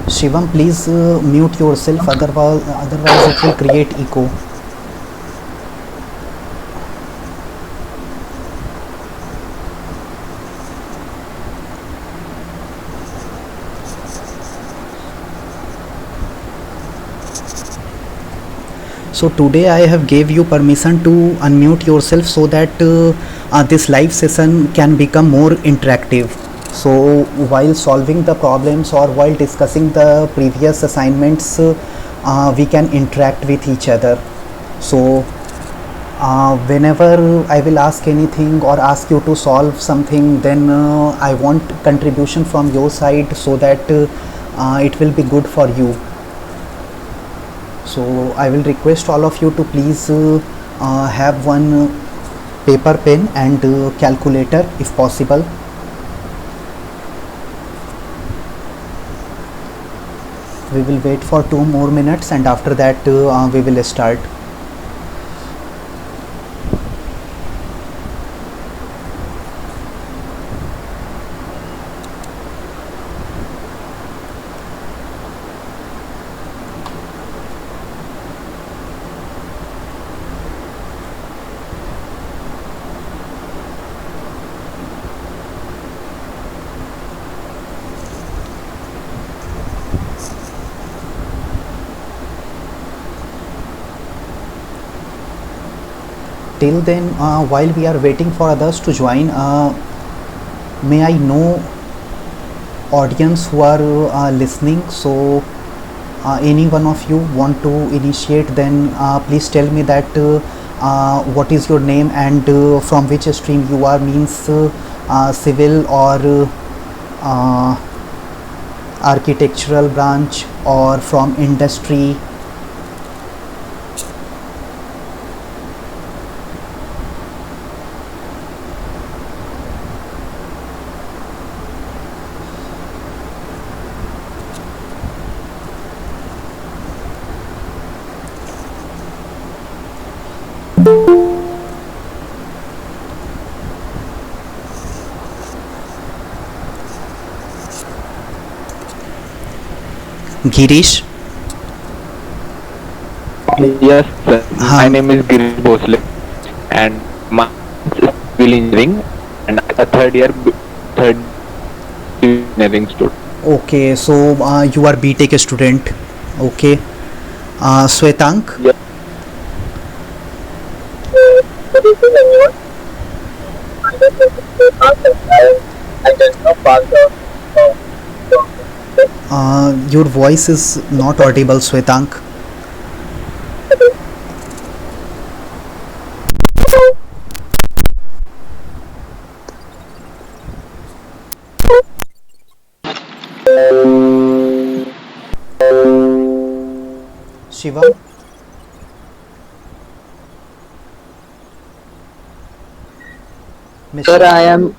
Shivam, please mute yourself, otherwise it will create echo. So today I have gave you permission to unmute yourself so that this live session can become more interactive. So while solving the problems or while discussing the previous assignments, we can interact with each other. So whenever I will ask anything or ask you to solve something, then I want contribution from your side so that it will be good for you. So I will request all of you to please have one paper, pen and calculator if possible. We will wait for 2 more minutes and after that we will start. Till then, while we are waiting for others to join, may I know audience who are listening? So any one of you want to initiate, then please tell me that what is your name and from which stream you are, means civil or architectural branch or from industry. Girish. Yes, sir. My हाँ. name is Girish Bhosle, and my is civil engineering, and a third engineering student. Okay, so you are BTech student. Okay. Shwetank. Yes, Your voice is not audible, Shwetank. Shivam. Sir, Mr. I am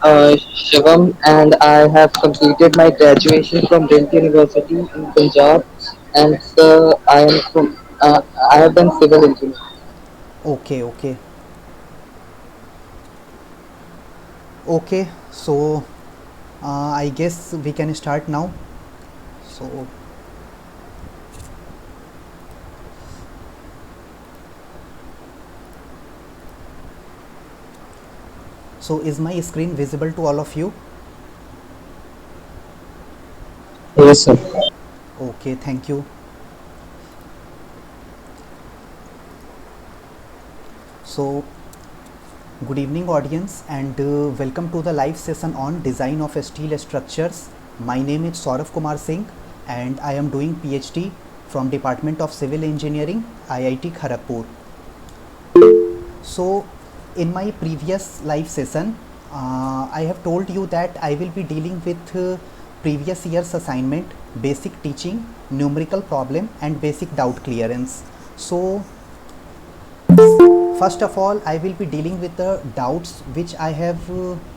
Shivam and I have completed my graduation from Delhi University in Punjab. And sir, I have done civil engineering. Okay, okay, okay. So I guess we can start now. So is my screen visible to all of you? Yes, sir. Okay, thank you. So good evening audience and welcome to the live session on design of steel structures. My name is Saurav Kumar Singh and I am doing PhD from Department of Civil Engineering, IIT Kharagpur. So in my previous live session, I have told you that I will be dealing with previous year's assignment, basic teaching, numerical problem and basic doubt clearance. So first of all, I will be dealing with the doubts which I have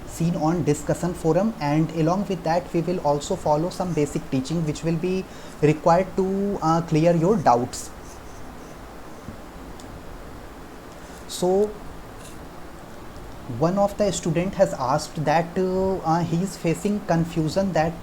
seen on discussion forum, and along with that we will also follow some basic teaching which will be required to clear your doubts. So one of the student has asked that he is facing confusion that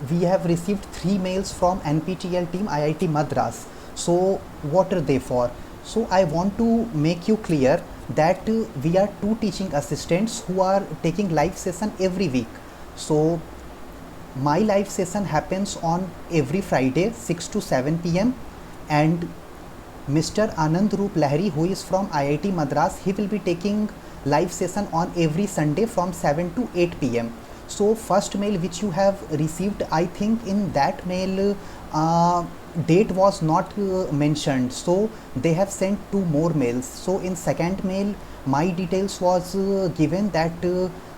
we have received 3 mails from NPTEL team IIT Madras. So what are they for? So I want to make you clear that we are 2 teaching assistants who are taking live session every week. So my live session happens on every Friday 6 to 7 p.m. and Mr. Anand Roop Lahiri, who is from IIT Madras, he will be taking live session on every Sunday from 7 to 8 p.m. So first mail which you have received, I think in that mail date was not mentioned, so they have sent 2 more mails. So in second mail my details was given that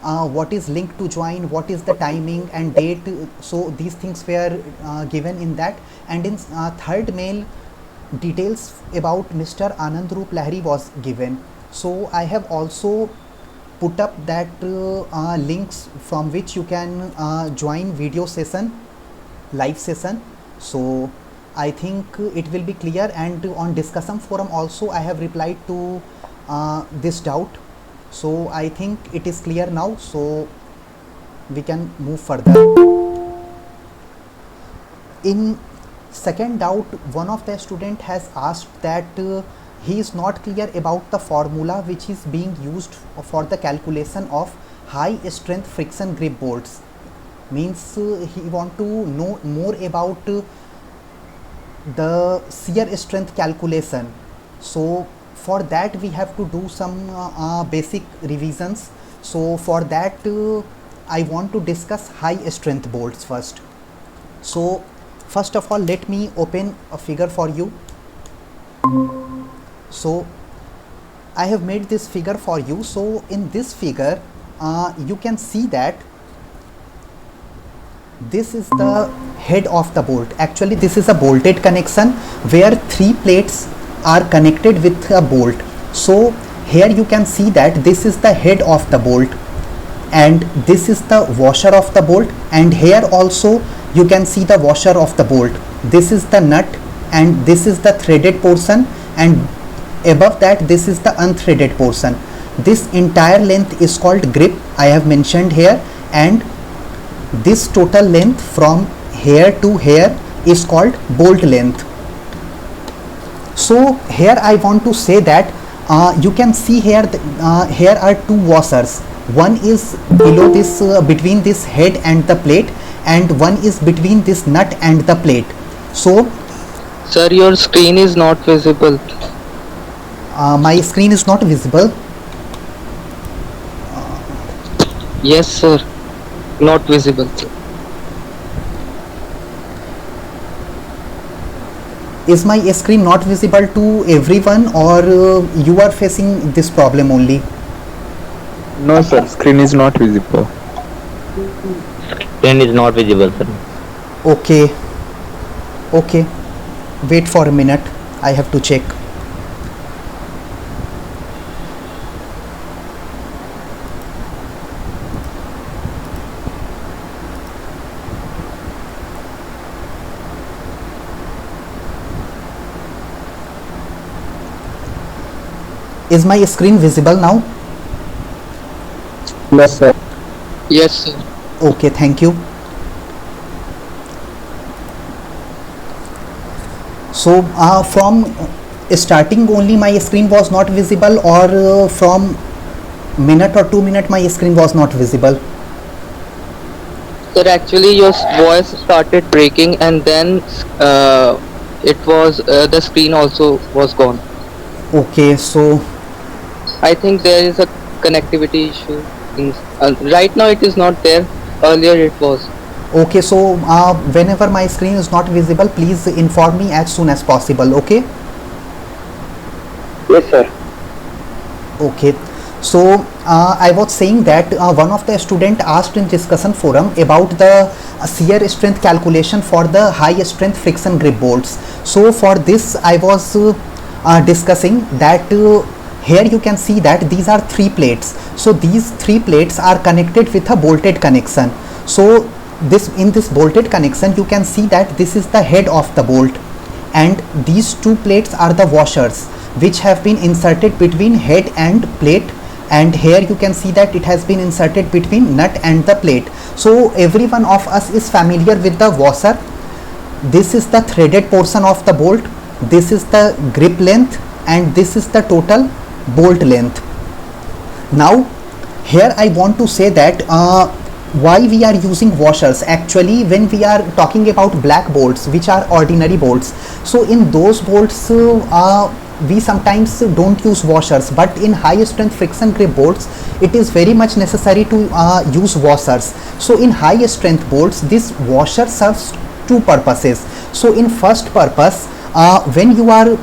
what is link to join, what is the timing and date, so these things were given in that. And in third mail details about Mr. Anand Roop Lahiri was given. So I have also put up that links from which you can join video session, live session. So I think it will be clear, and on discussion forum also I have replied to this doubt. So I think it is clear now, so we can move further. In second doubt, one of the student has asked that he is not clear about the formula which is being used for the calculation of high strength friction grip bolts. Means he want to know more about the shear strength calculation. So for that we have to do some basic revisions. So for that I want to discuss high strength bolts first. So first of all, let me open a figure for you. So I have made this figure for you. So in this figure you can see that this is the head of the bolt. Actually this is a bolted connection where 3 plates are connected with a bolt. So here you can see that this is the head of the bolt and this is the washer of the bolt, and here also you can see the washer of the bolt. This is the nut and this is the threaded portion, and above that this is the unthreaded portion. This entire length is called grip, I have mentioned here, and this total length from here to here is called bolt length. So here I want to say that you can see here here are 2 washers. One is below this between this head and the plate, and one is between this nut and the plate. So Sir, your screen is not visible. my screen is not visible. Yes, sir. Not visible. Is my screen not visible to everyone, or you are facing this problem only? No, sir. Screen is not visible. Screen is not visible, sir. Okay. Okay. Wait for a minute. I have to check. Is my screen visible now? Yes, sir. Yes, sir. Okay, thank you. So from starting only my screen was not visible, or from minute or 2 minute my screen was not visible? Sir, actually your voice started breaking, and then it was the screen also was gone. Okay, so I think there is a connectivity issue. Right now it is not there. Earlier it was. okay, so whenever my screen is not visible, please inform me as soon as possible. Okay. Yes, sir. Okay, so I was saying that one of the student asked in discussion forum about the shear strength calculation for the high strength friction grip bolts. So for this I was discussing that here you can see that these are 3 plates. So these 3 plates are connected with a bolted connection. So in this bolted connection you can see that this is the head of the bolt, and these 2 plates are the washers which have been inserted between head and plate and here you can see that it has been inserted between nut and the plate. So every one of us is familiar with the washer. This is the threaded portion of the bolt, this is the grip length, and this is the total bolt length. Now here I want to say that why we are using washers. Actually, when we are talking about black bolts, which are ordinary bolts, so in those bolts we sometimes don't use washers, but in high strength friction grip bolts it is very much necessary to use washers. So in high strength bolts, this washer serves two purposes. So in first purpose, when you are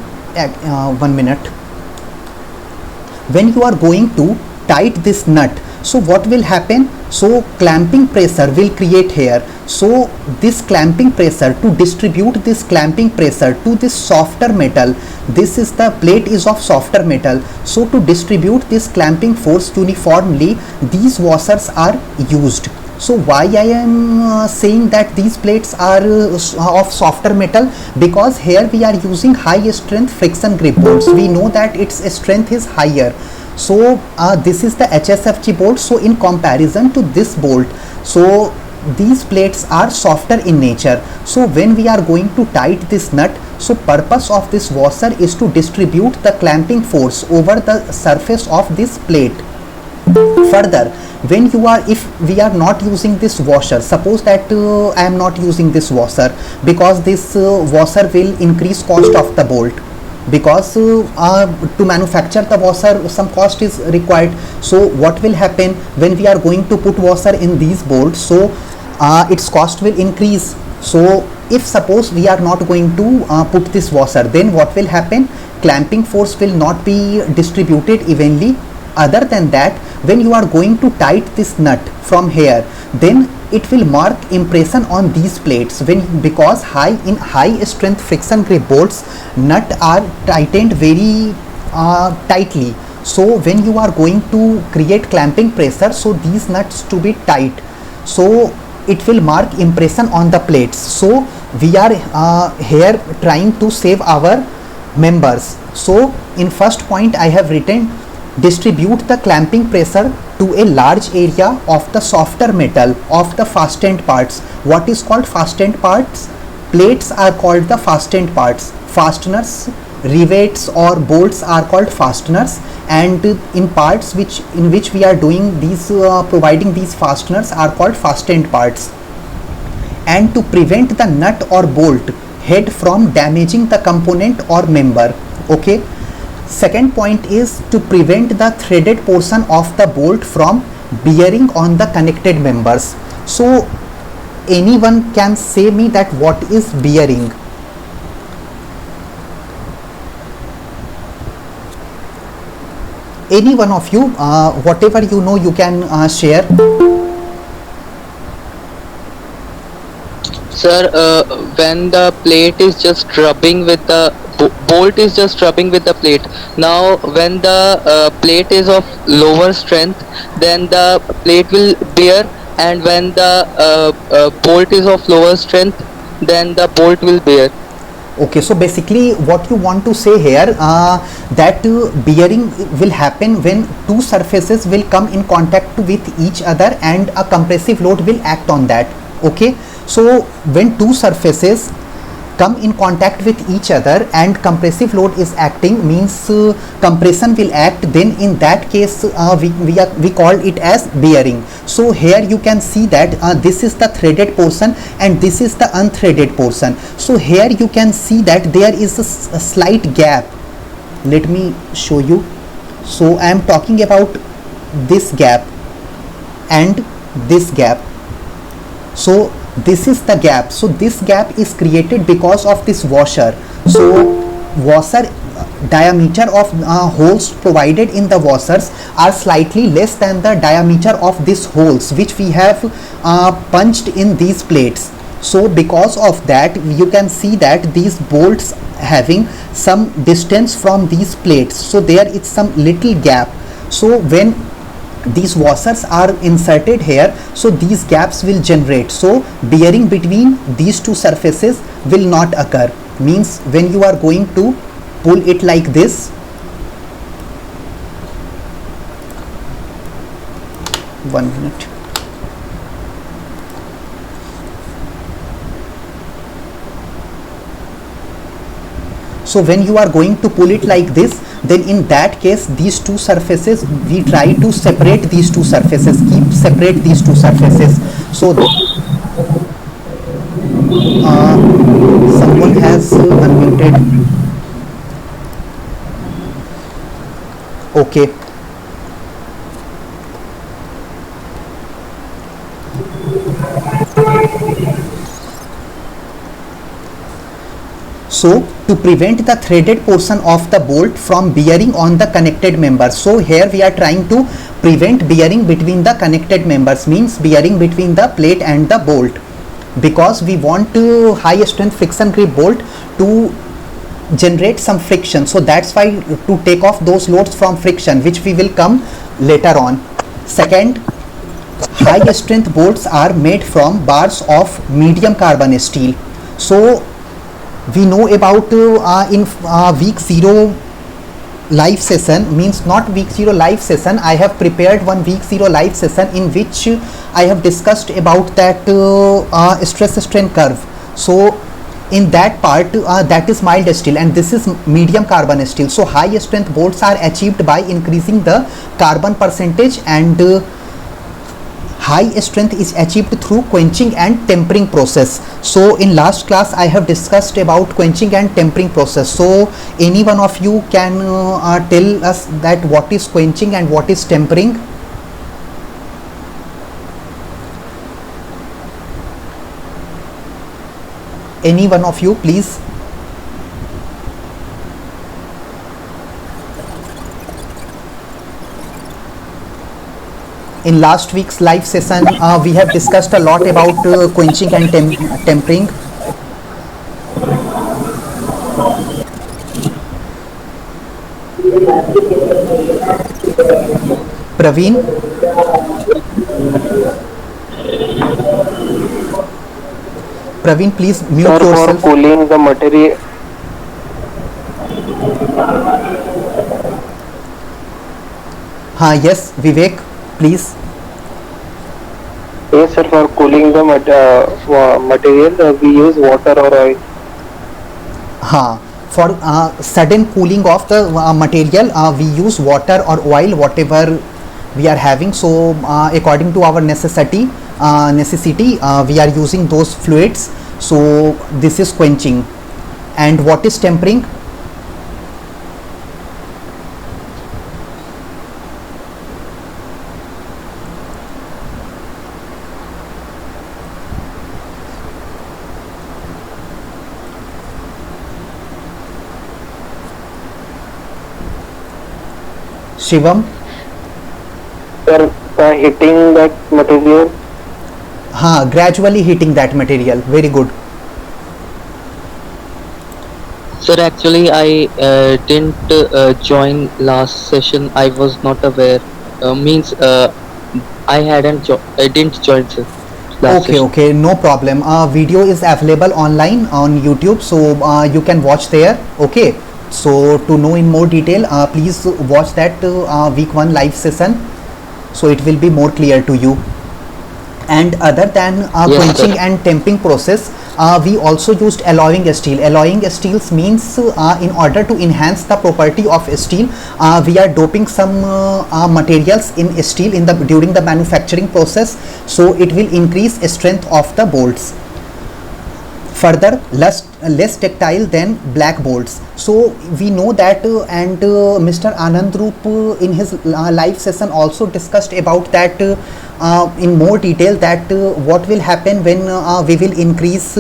when you are going to tight this nut, so what will happen? So clamping pressure will create here. So this clamping pressure, to distribute this clamping pressure to this softer metal, this is the plate is of softer metal, so to distribute this clamping force uniformly, these washers are used. So why I am saying that these plates are of softer metal? Because here we are using high strength friction grip bolts. We know that its strength is higher. So this is the HSFG bolt. So in comparison to this bolt, so these plates are softer in nature. So when we are going to tight this nut, so purpose of this washer is to distribute the clamping force over the surface of this plate. Further, when you are, if we are not using this washer, suppose that I am not using this washer, because this washer will increase cost of the bolt, because to manufacture the washer some cost is required. So what will happen when we are going to put washer in these bolts? So its cost will increase. So if suppose we are not going to put this washer, then what will happen? Clamping force will not be distributed evenly. Other than that, when you are going to tight this nut from here, then it will mark impression on these plates, because in high strength friction grip bolts, nut are tightened very tightly. So when you are going to create clamping pressure, so these nuts to be tight, so it will mark impression on the plates. So we are here trying to save our members. So in first point I have written, distribute the clamping pressure to a large area of the softer metal of the fastened parts. What is called fastened parts? Plates are called the fastened parts. Fasteners, rivets or bolts are called fasteners, and in parts in which we are doing these providing these fasteners are called fastened parts. And to prevent the nut or bolt head from damaging the component or member. Okay. Second point is to prevent the threaded portion of the bolt from bearing on the connected members. So anyone can say me that what is bearing? Any one of you, whatever you know, you can share. Sir, when the plate is just rubbing with the bolt is just rubbing with the plate. Now when the plate is of lower strength, then the plate will bear, and when the bolt is of lower strength, then the bolt will bear. Okay, so basically what you want to say here, that bearing will happen when two surfaces will come in contact with each other and a compressive load will act on that. Okay, so when two surfaces come in contact with each other and compressive load is acting, means compression will act, then in that case we call it as bearing. So here you can see that this is the threaded portion and this is the unthreaded portion. So here you can see that there is a slight gap. Let me show you. So I am talking about this gap and this gap. So this is the gap. So this gap is created because of this washer. So washer diameter of holes provided in the washers are slightly less than the diameter of these holes which we have punched in these plates. So because of that, you can see that these bolts having some distance from these plates, so there is some little gap. So when these washers are inserted here, so these gaps will generate, so bearing between these two surfaces will not occur. Means when you are going to pull it like this, 1 minute. So when you are going to pull it like this, then in that case these two surfaces, we try to separate these two surfaces, separate these two surfaces. So someone has unmuted. Okay. So to prevent the threaded portion of the bolt from bearing on the connected members, so here we are trying to prevent bearing between the connected members, means bearing between the plate and the bolt, because we want high strength friction grip bolt to generate some friction. So that's why to take off those loads from friction, which we will come later on. Second, high strength bolts are made from bars of medium carbon steel. So we know about in week 0 live session, means not week 0 live session, I have prepared one week 0 live session in which I have discussed about that stress strain curve. So in that part, that is mild steel and this is medium carbon steel. So high strength bolts are achieved by increasing the carbon percentage, and high strength is achieved through quenching and tempering process. So in last class I have discussed about quenching and tempering process. So any one of you can tell us that what is quenching and what is tempering? Any one of you, please. In last week's live session, we have discussed a lot about quenching and tempering. Praveen? Praveen, please mute yourself. For cooling the material. Yes, Vivek, please. Yes, sir. For cooling the material, we use water or oil. For sudden cooling of the material, we use water or oil, whatever we are having. So according to our necessity, we are using those fluids. So this is quenching. And what is tempering? Shivam? Sir, heating that material. Gradually heating that material. Very good. Sir, actually I didn't join last session. I was not aware. I didn't join, sir. Okay, no problem. Video is available online on YouTube, so you can watch there. Okay, so to know in more detail, please watch that week 1 live session, so it will be more clear to you. And other than Yes, quenching sir. and tempering process, we also used alloying steel. Alloying steels means in order to enhance the property of steel, we are doping some materials in steel during the manufacturing process, so it will increase strength of the bolts. Further, less tactile than black bolts. So we know that, and Mr. Anand Roop in his live session also discussed about that in more detail, that what will happen when we will increase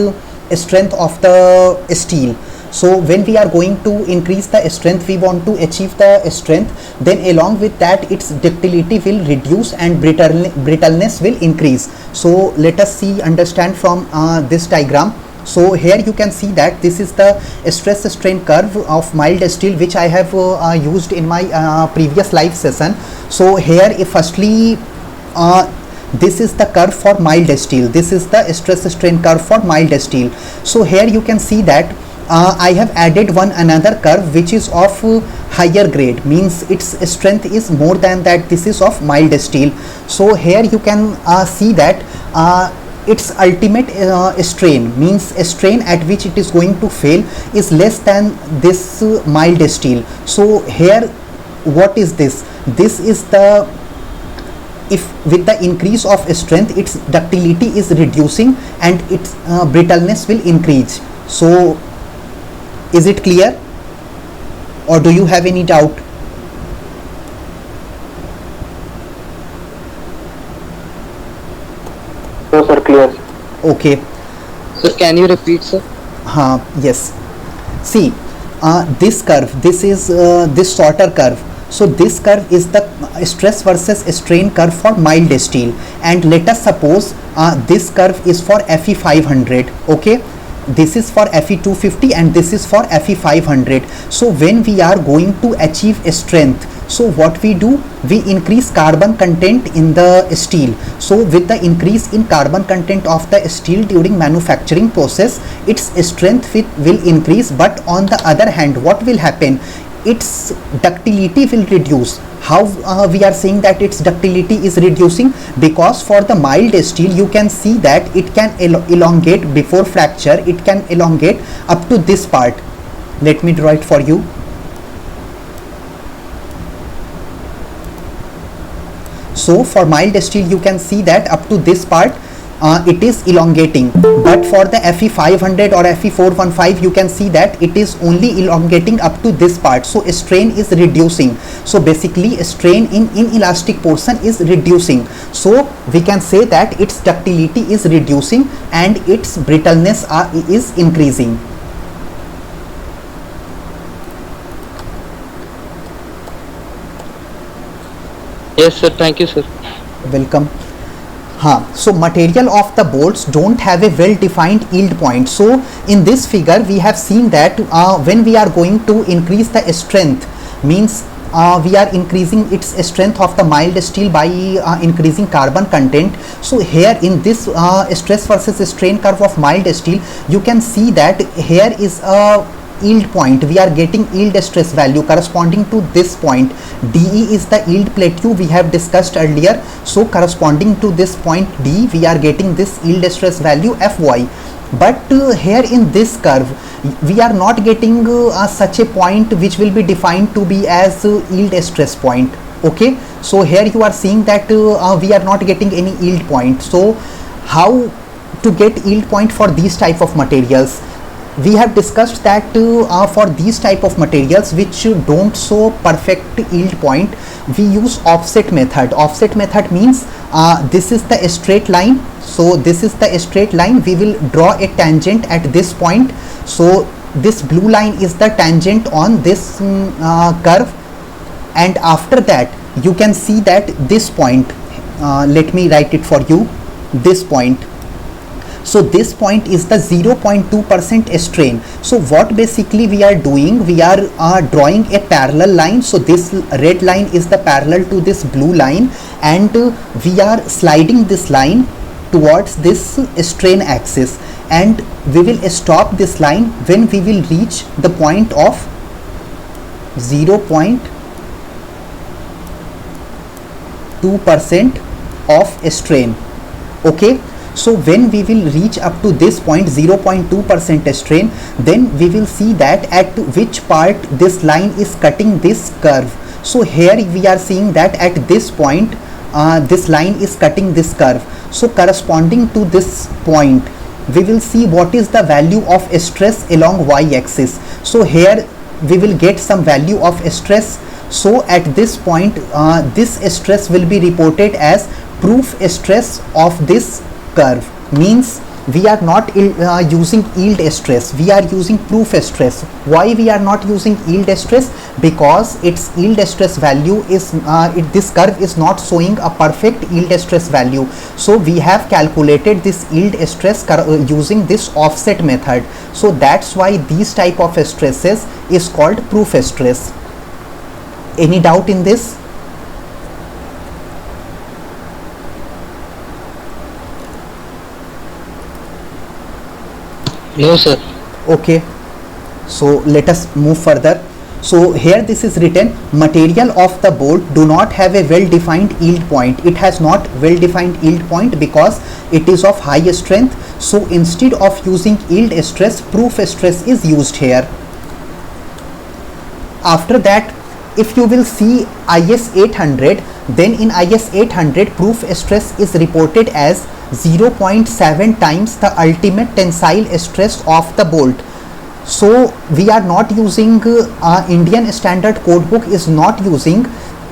strength of the steel. So when we are going to increase the strength, we want to achieve the strength, then along with that its ductility will reduce and brittleness will increase. So let us understand from this diagram. So here you can see that this is the stress strain curve of mild steel, which I have used in my previous live session. So here, firstly, this is the curve for mild steel. This is the stress strain curve for mild steel. So here you can see that I have added one another curve which is of higher grade, means its strength is more than that. This is of mild steel. So here you can see that its ultimate strain, means a strain at which it is going to fail, is less than this mild steel. So here what is this? This is the, if with the increase of strength its ductility is reducing and its brittleness will increase. So is it clear, or do you have any doubt? No, sir, clear. Okay. So can you repeat, sir? Yes. See, this curve, this is this shorter curve. So this curve is the stress versus strain curve for mild steel, and let us suppose this curve is for Fe 500. Okay, this is for Fe 250 and this is for Fe 500. So when we are going to achieve a strength, so what we do, we increase carbon content in the steel. So with the increase in carbon content of the steel during manufacturing process, its strength will increase. But on the other hand, what will happen, its ductility will reduce. How we are saying that its ductility is reducing? Because for the mild steel you can see that it can elongate before fracture, it can elongate up to this part. Let me draw it for you. So for mild steel you can see that up to this part it is elongating, but for the Fe 500 or Fe 415 you can see that it is only elongating up to this part. So strain is reducing. So basically strain in inelastic portion is reducing. So we can say that its ductility is reducing and its brittleness is increasing. Yes, sir. Thank you, sir. Welcome. So material of the bolts don't have a well defined yield point. So in this figure we have seen that when we are going to increase the strength, means we are increasing its strength of the mild steel by increasing carbon content. So here in this stress versus strain curve of mild steel, you can see that here is a yield point. We are getting yield stress value corresponding to this point. DE is the yield plateau we have discussed earlier. So corresponding to this point D, we are getting this yield stress value Fy. But here in this curve we are not getting such a point which will be defined to be as yield stress point. Okay, so here you are seeing that we are not getting any yield point. So how to get yield point for these type of materials? We have discussed that for these type of materials which don't show perfect yield point, we use offset method. Offset method means this is the straight line. So this is the straight line. We will draw a tangent at this point. So this blue line is the tangent on this curve, and after that you can see that this point, let me write it for you, this point. So this point is the 0.2% strain. So what basically we are doing, we are drawing a parallel line. So this red line is the parallel to this blue line, and we are sliding this line towards this strain axis, and we will stop this line when we will reach the point of 0.2% of strain. Okay, so when we will reach up to this point 0.2% strain, then we will see that at which part this line is cutting this curve. So here we are seeing that at this point this line is cutting this curve. So corresponding to this point we will see what is the value of stress along y-axis. So here we will get some value of stress. So at this point this stress will be reported as proof stress of this curve. Means we are not using yield stress, we are using proof stress. Why we are not using yield stress? Because its yield stress value is this curve is not showing a perfect yield stress value. So we have calculated this yield stress using this offset method. So that's why these type of stresses is called proof stress. Any doubt in this? No, sir. Okay, So let us move further. So here this is written, material of the bolt do not have a well defined yield point. It has not well defined yield point because it is of high strength. So instead of using yield stress, proof stress is used here. After that, if you will see IS 800, then in IS 800 proof stress is reported as 0.7 times the ultimate tensile stress of the bolt. So we are not using Indian standard code book is not using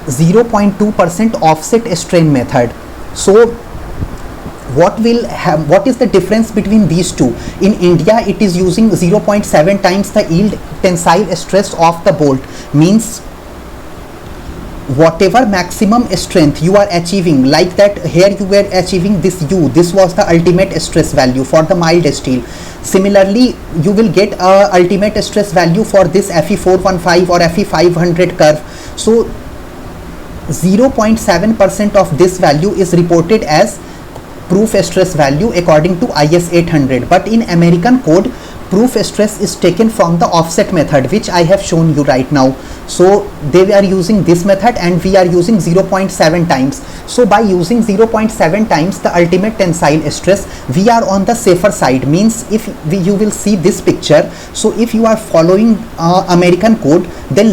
0.2% offset strain method. So what is the difference between these two? In India it is using 0.7 times the yield tensile stress of the bolt, means whatever maximum strength you are achieving, like that here you were achieving this U, this was the ultimate stress value for the mild steel. Similarly you will get a ultimate stress value for this Fe415 or Fe500 curve. So 0.7% of this value is reported as proof stress value according to IS 800, but in American code proof stress is taken from the offset method, which I have shown you right now. So they are using this method and we are using 0.7 times. So by using 0.7 times the ultimate tensile stress, we are on the safer side. Means if you will see this picture, so if you are following American code, then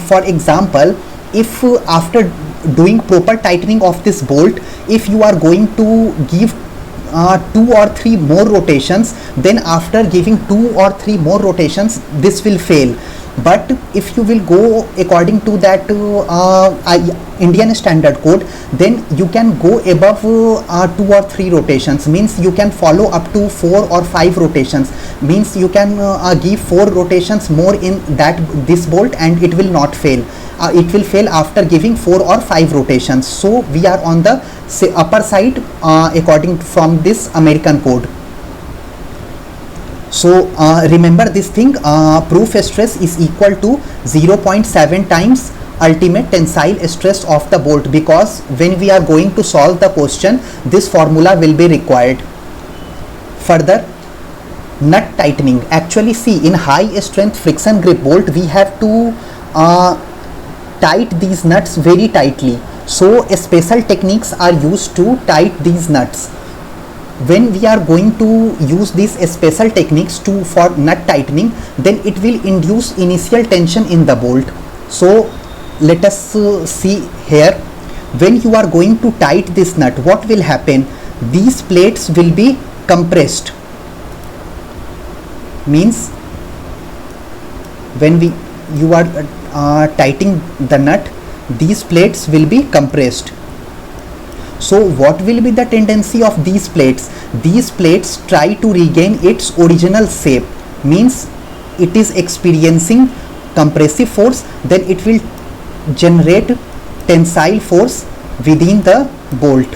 for example, if after doing proper tightening of this bolt, if you are going to give 2 or 3 more rotations, then after giving 2 or 3 more rotations this will fail. But if you will go according to that Indian standard code, then you can go above 2 or 3 rotations, means you can follow up to 4 or 5 rotations, means you can give 4 rotations more in this bolt and it will not fail. It will fail after giving 4 or 5 rotations. So we are on the upper side according from this American code. So remember this thing, proof stress is equal to 0.7 times ultimate tensile stress of the bolt, because when we are going to solve the question this formula will be required. Further, nut tightening. Actually see, in high strength friction grip bolt we have to tight these nuts very tightly. So special techniques are used to tight these nuts. When we are going to use these special techniques for nut tightening, then it will induce initial tension in the bolt. So let us see here, when you are going to tight this nut, what will happen? These plates will be compressed, means when you are tightening the nut, these plates will be compressed. So what will be the tendency of these plates? These plates try to regain its original shape, means it is experiencing compressive force, then it will generate tensile force within the bolt.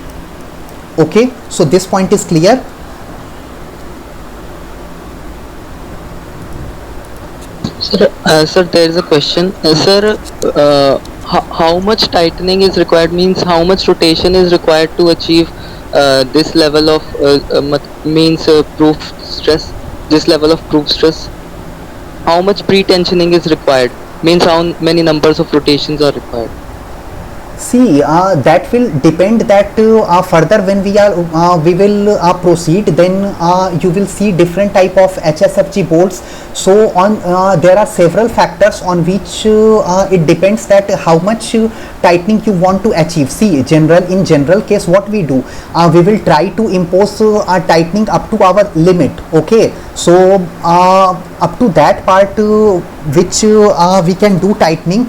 Okay, so this point is clear. Sir, there is a question. Sir, how much tightening is required, means how much rotation is required to achieve this level of proof stress, this level of proof stress? How much pre-tensioning is required, means how many numbers of rotations are required? See, that will depend that further when we will proceed, then you will see different type of HSFG bolts. So on there are several factors on which it depends that how much tightening you want to achieve. See, in general case what we do, we will try to impose tightening up to our limit. Okay, so up to that part which we can do tightening,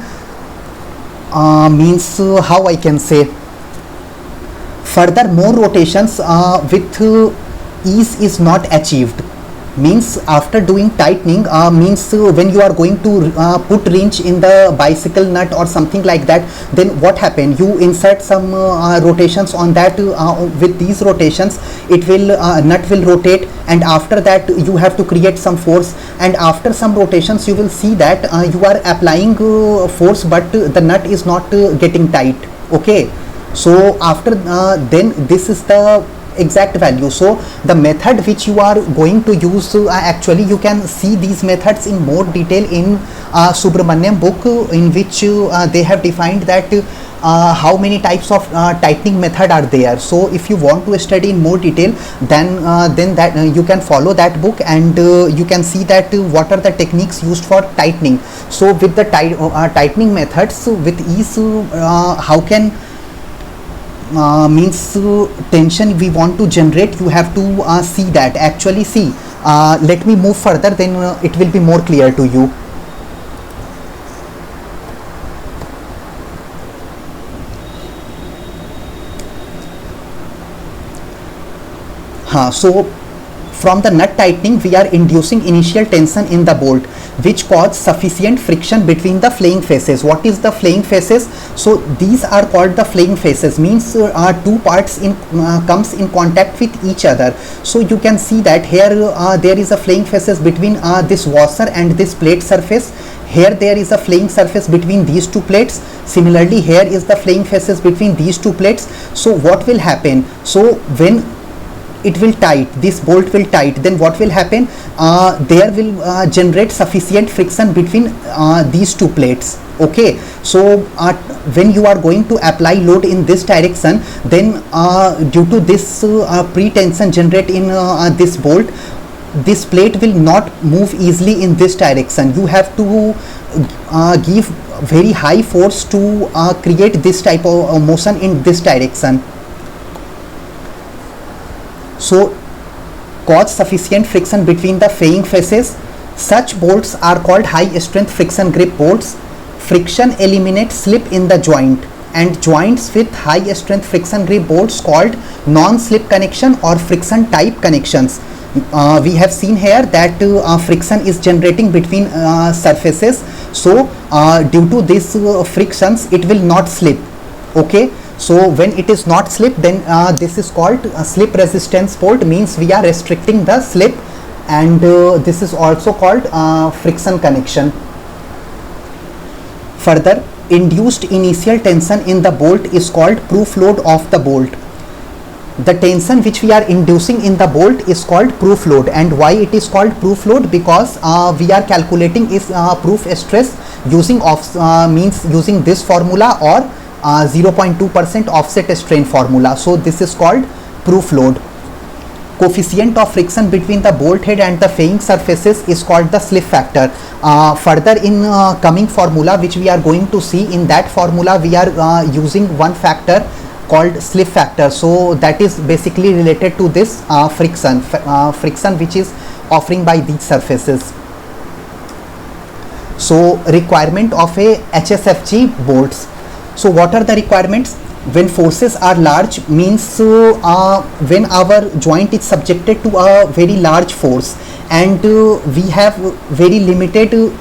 means how I can say, further more rotations with ease is not achieved. Means after doing tightening, means when you are going to put wrench in the bicycle nut or something like that, then what happen, you insert some rotations on that, with these rotations it will nut will rotate, and after that you have to create some force, and after some rotations you will see that you are applying force, but the nut is not getting tight. Okay, so after then this is the exact value. So the method which you are going to use, actually you can see these methods in more detail in Subramaniam book, in which they have defined that how many types of tightening method are there. So if you want to study in more detail, then that you can follow that book, and you can see that what are the techniques used for tightening. So with the tightening methods, with ease, how can means tension we want to generate, you have to see that. Actually, see, let me move further, then it will be more clear to you. So from the nut tightening, we are inducing initial tension in the bolt, which cause sufficient friction between the flaying faces. What is the flaying faces? So these are called the flaying faces, means two parts in comes in contact with each other. So you can see that here there is a flaying faces between this washer and this plate surface. Here there is a flaying surface between these two plates. Similarly, here is the flaying faces between these two plates. So what will happen? So when it will tight, this bolt will tight, then what will happen? There will generate sufficient friction between these two plates. Okay, so when you are going to apply load in this direction, then due to this pre-tension generate in this bolt, this plate will not move easily in this direction. You have to give very high force to create this type of motion in this direction. So cause sufficient friction between the flaying faces. Such bolts are called high strength friction grip bolts. Friction eliminates slip in the joint, and joints with high strength friction grip bolts called non-slip connection or friction type connections. We have seen here that friction is generating between surfaces. So due to these frictions, it will not slip. Okay, so when it is not slip, then this is called slip resistance bolt, means we are restricting the slip, and this is also called friction connection. Further, induced initial tension in the bolt is called proof load of the bolt. The tension which we are inducing in the bolt is called proof load. And why it is called proof load? Because we are calculating is proof stress using means using this formula or 0.2% offset strain formula. So this is called proof load. Coefficient of friction between the bolt head and the flaying surfaces is called the slip factor. Further in coming formula which we are going to see, in that formula we are using one factor called slip factor. So that is basically related to this friction which is offering by these surfaces. So requirement of a HSFG bolts. So what are the requirements? When forces are large, means when our joint is subjected to a very large force, and we have very limited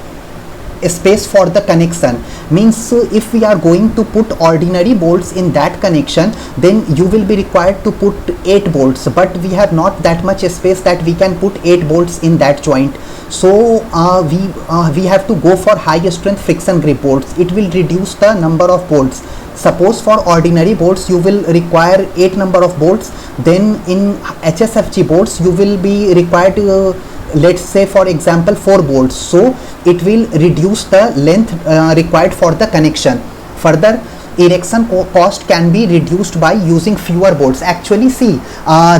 space for the connection, means if we are going to put ordinary bolts in that connection, then you will be required to put 8 bolts, but we have not that much space that we can put 8 bolts in that joint. So we have to go for high strength friction grip bolts. It will reduce the number of bolts. Suppose for ordinary bolts you will require 8 number of bolts, then in HSFG bolts you will be required let's say for example 4 bolts. So it will reduce the length required for the connection. Further, erection cost can be reduced by using fewer bolts. Actually, see,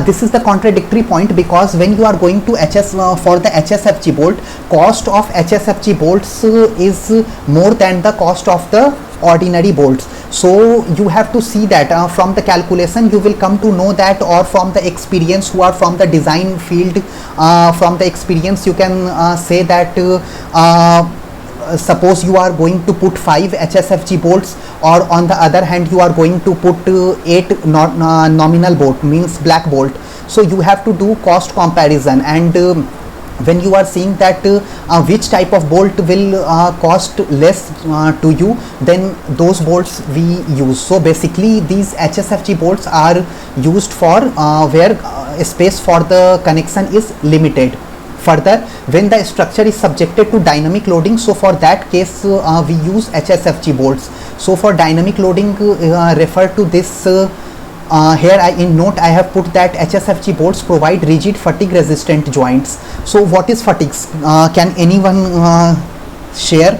this is the contradictory point, because when you are going to for the HSFG bolt, cost of HSFG bolts is more than the cost of the ordinary bolts. So you have to see that from the calculation you will come to know that, or from the experience who are from the design field, from the experience you can say that suppose you are going to put 5 HSFG bolts, or on the other hand you are going to put 8 nominal bolt, means black bolt. So you have to do cost comparison, and when you are seeing that which type of bolt will cost less to you, then those bolts we use. So basically these HSFG bolts are used for where space for the connection is limited. Further, when the structure is subjected to dynamic loading, so for that case we use HSFG bolts. So for dynamic loading refer to this Here in note I have put that HSFG bolts provide rigid fatigue resistant joints. So what is fatigues? Can anyone share?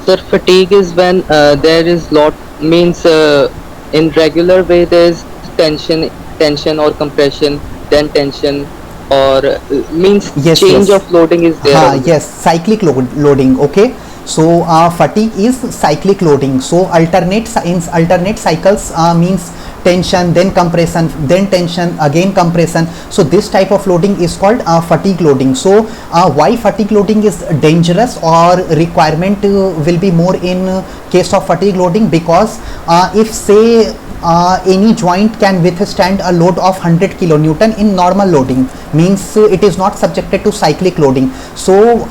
Sir, fatigue is when there is lot, means in regular way there is tension or compression, then tension, or means Yes, change yes. of loading is there. also. Yes, cyclic loading. Okay, so fatigue is cyclic loading. So alternate cycles means tension, then compression, then tension, again compression. So this type of loading is called fatigue loading. So why fatigue loading is dangerous or requirement will be more in case of fatigue loading? Because if say any joint can withstand a load of 100 kilonewton in normal loading, means it is not subjected to cyclic loading. So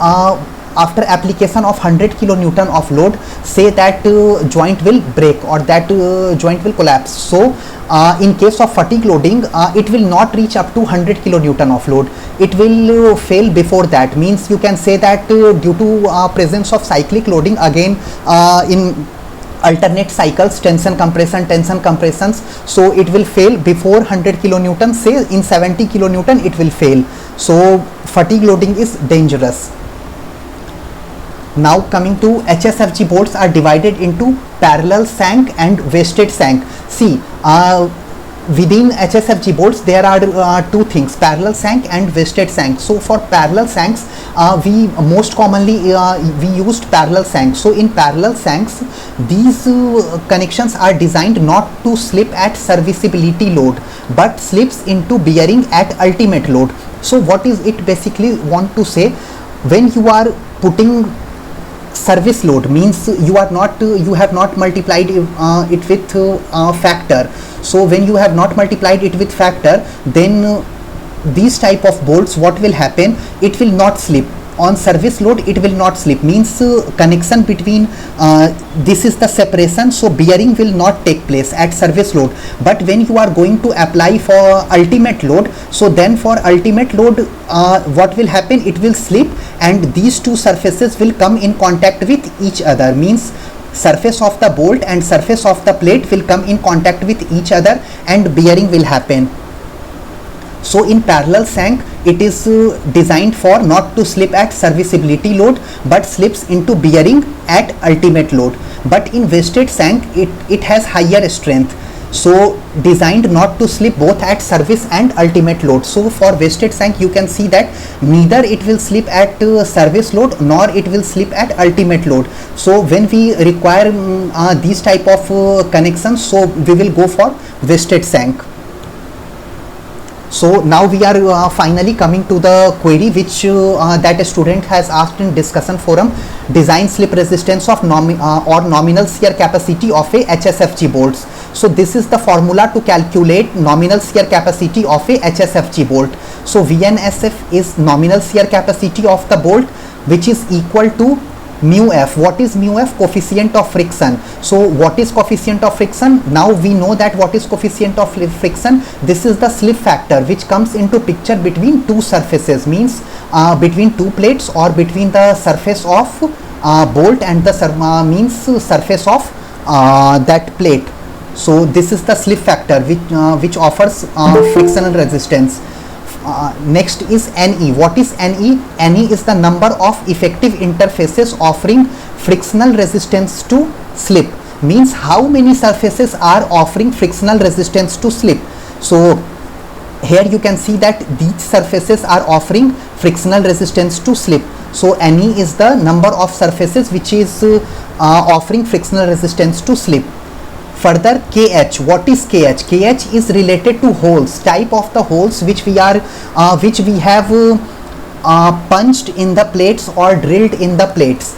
after application of 100 kilonewton of load, say that joint will break or that joint will collapse. So in case of fatigue loading, it will not reach up to 100 kilonewton of load. It will fail before that. Means you can say that due to presence of cyclic loading, again in alternate cycles, tension compressions, so it will fail before 100 kilonewton. Say in 70 kilonewton it will fail. So fatigue loading is dangerous. Now coming to HSFG bolts are divided into parallel shank and wasted shank. See, within HSFG bolts there are two things, parallel shank and wasted shank. So for parallel shanks, we most commonly we used parallel shanks. So in parallel shanks, these connections are designed not to slip at serviceability load but slips into bearing at ultimate load. So what is it basically want to say? When you are putting service load, means you have not multiplied it with factor. So when you have not multiplied it with factor, then these type of bolts, what will happen, it will not slip on service load. It will not slip, means connection between this is the separation, so bearing will not take place at service load. But when you are going to apply for ultimate load, so then for ultimate load what will happen, it will slip and these two surfaces will come in contact with each other. Means surface of the bolt and surface of the plate will come in contact with each other and bearing will happen. So in parallel shank, it is designed for not to slip at serviceability load but slips into bearing at ultimate load. But in wasted shank, it has higher strength, so designed not to slip both at service and ultimate load. So for wasted shank, you can see that neither it will slip at service load nor it will slip at ultimate load. So when we require these type of connections, so we will go for wasted shank. So now we are finally coming to the query which that a student has asked in discussion forum. Design slip resistance of nominal shear capacity of a HSFG bolts. So this is the formula to calculate nominal shear capacity of a HSFG bolt. So VNSF is nominal shear capacity of the bolt, which is equal to mu f. What is mu f? Coefficient of friction. So what is coefficient of friction? Now we know that what is coefficient of friction. This is the slip factor which comes into picture between two surfaces, means between two plates or between the surface of bolt and the surface of that plate. So this is the slip factor which offers frictional resistance. Next is NE. What is NE? NE is the number of effective interfaces offering frictional resistance to slip. Means how many surfaces are offering frictional resistance to slip. So here you can see that these surfaces are offering frictional resistance to slip. So NE is the number of surfaces which is offering frictional resistance to slip. Further, KH. What is KH? KH is related to holes, type of the holes which we have punched in the plates or drilled in the plates.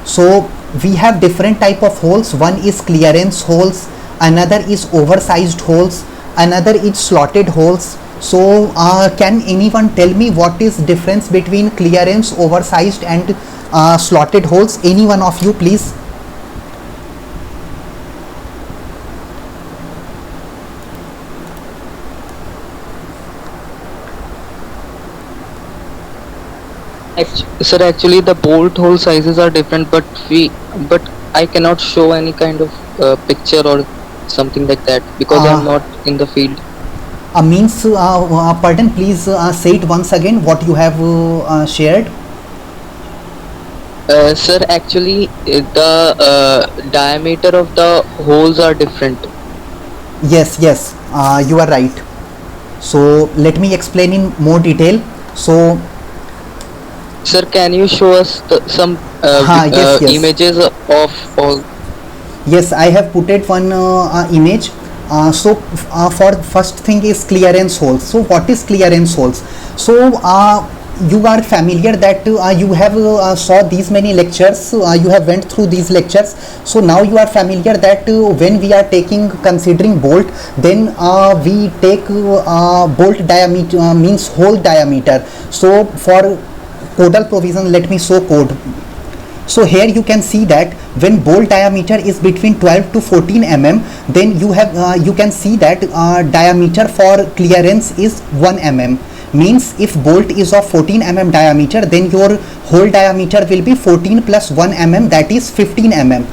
So we have different type of holes. One is clearance holes, another is oversized holes, another is slotted holes. So can anyone tell me what is difference between clearance, oversized and slotted holes? Any one of you, please. Sir, actually the bolt hole sizes are different, but I cannot show any kind of picture or something like that because I'm not in the field. Means, pardon, please say it once again what you have shared. Sir, actually, the diameter of the holes are different. Yes, yes, you are right. So let me explain in more detail. So Sir, can you show us some yes, yes. images of all? Yes, I have put it one image. For first thing is clearance holes. So what is clearance holes? So you are familiar that you have saw these many lectures, you have went through these lectures, so now you are familiar that when we are considering bolt, then we take bolt diameter, means hole diameter. So for codal provision, let me show code. So here you can see that when bolt diameter is between 12 to 14 mm, then you can see that diameter for clearance is 1 mm. Means if bolt is of 14 mm diameter, then your hole diameter will be 14 plus 1 mm, that is 15 mm.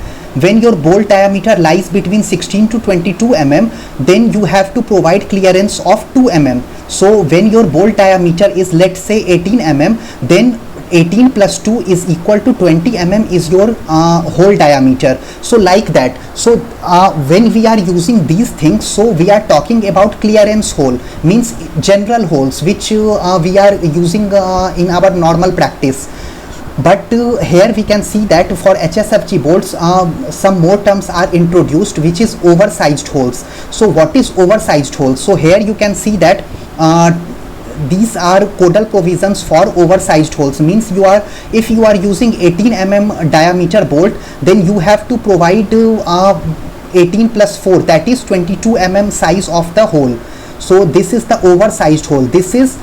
When your bolt diameter lies between 16 to 22 mm, then you have to provide clearance of 2 mm. So when your bolt diameter is, let's say, 18 mm, then 18 plus 2 is equal to 20 mm is your hole diameter. So like that. So when we are using these things, so we are talking about clearance hole, means general holes which we are using in our normal practice. But here we can see that for HSFG bolts some more terms are introduced, which is oversized holes. So what is oversized holes? So here you can see that these are codal provisions for oversized holes. Means if you are using 18 mm diameter bolt, then you have to provide 18 plus 4, that is 22 mm size of the hole. So this is the oversized hole. This is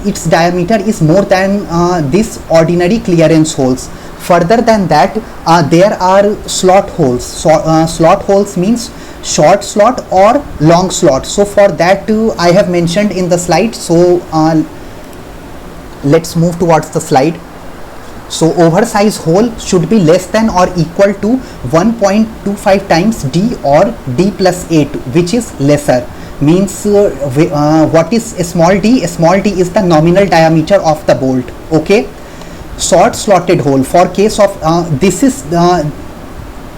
its diameter is more than this ordinary clearance holes. Further than that, there are slot holes. So, slot holes means short slot or long slot. So for that I have mentioned in the slide. So let's move towards the slide. So oversized hole should be less than or equal to 1.25 times D or D plus 8, which is lesser. Means what is small d? Small d is the nominal diameter of the bolt. Okay. Short slotted hole, for case of this is the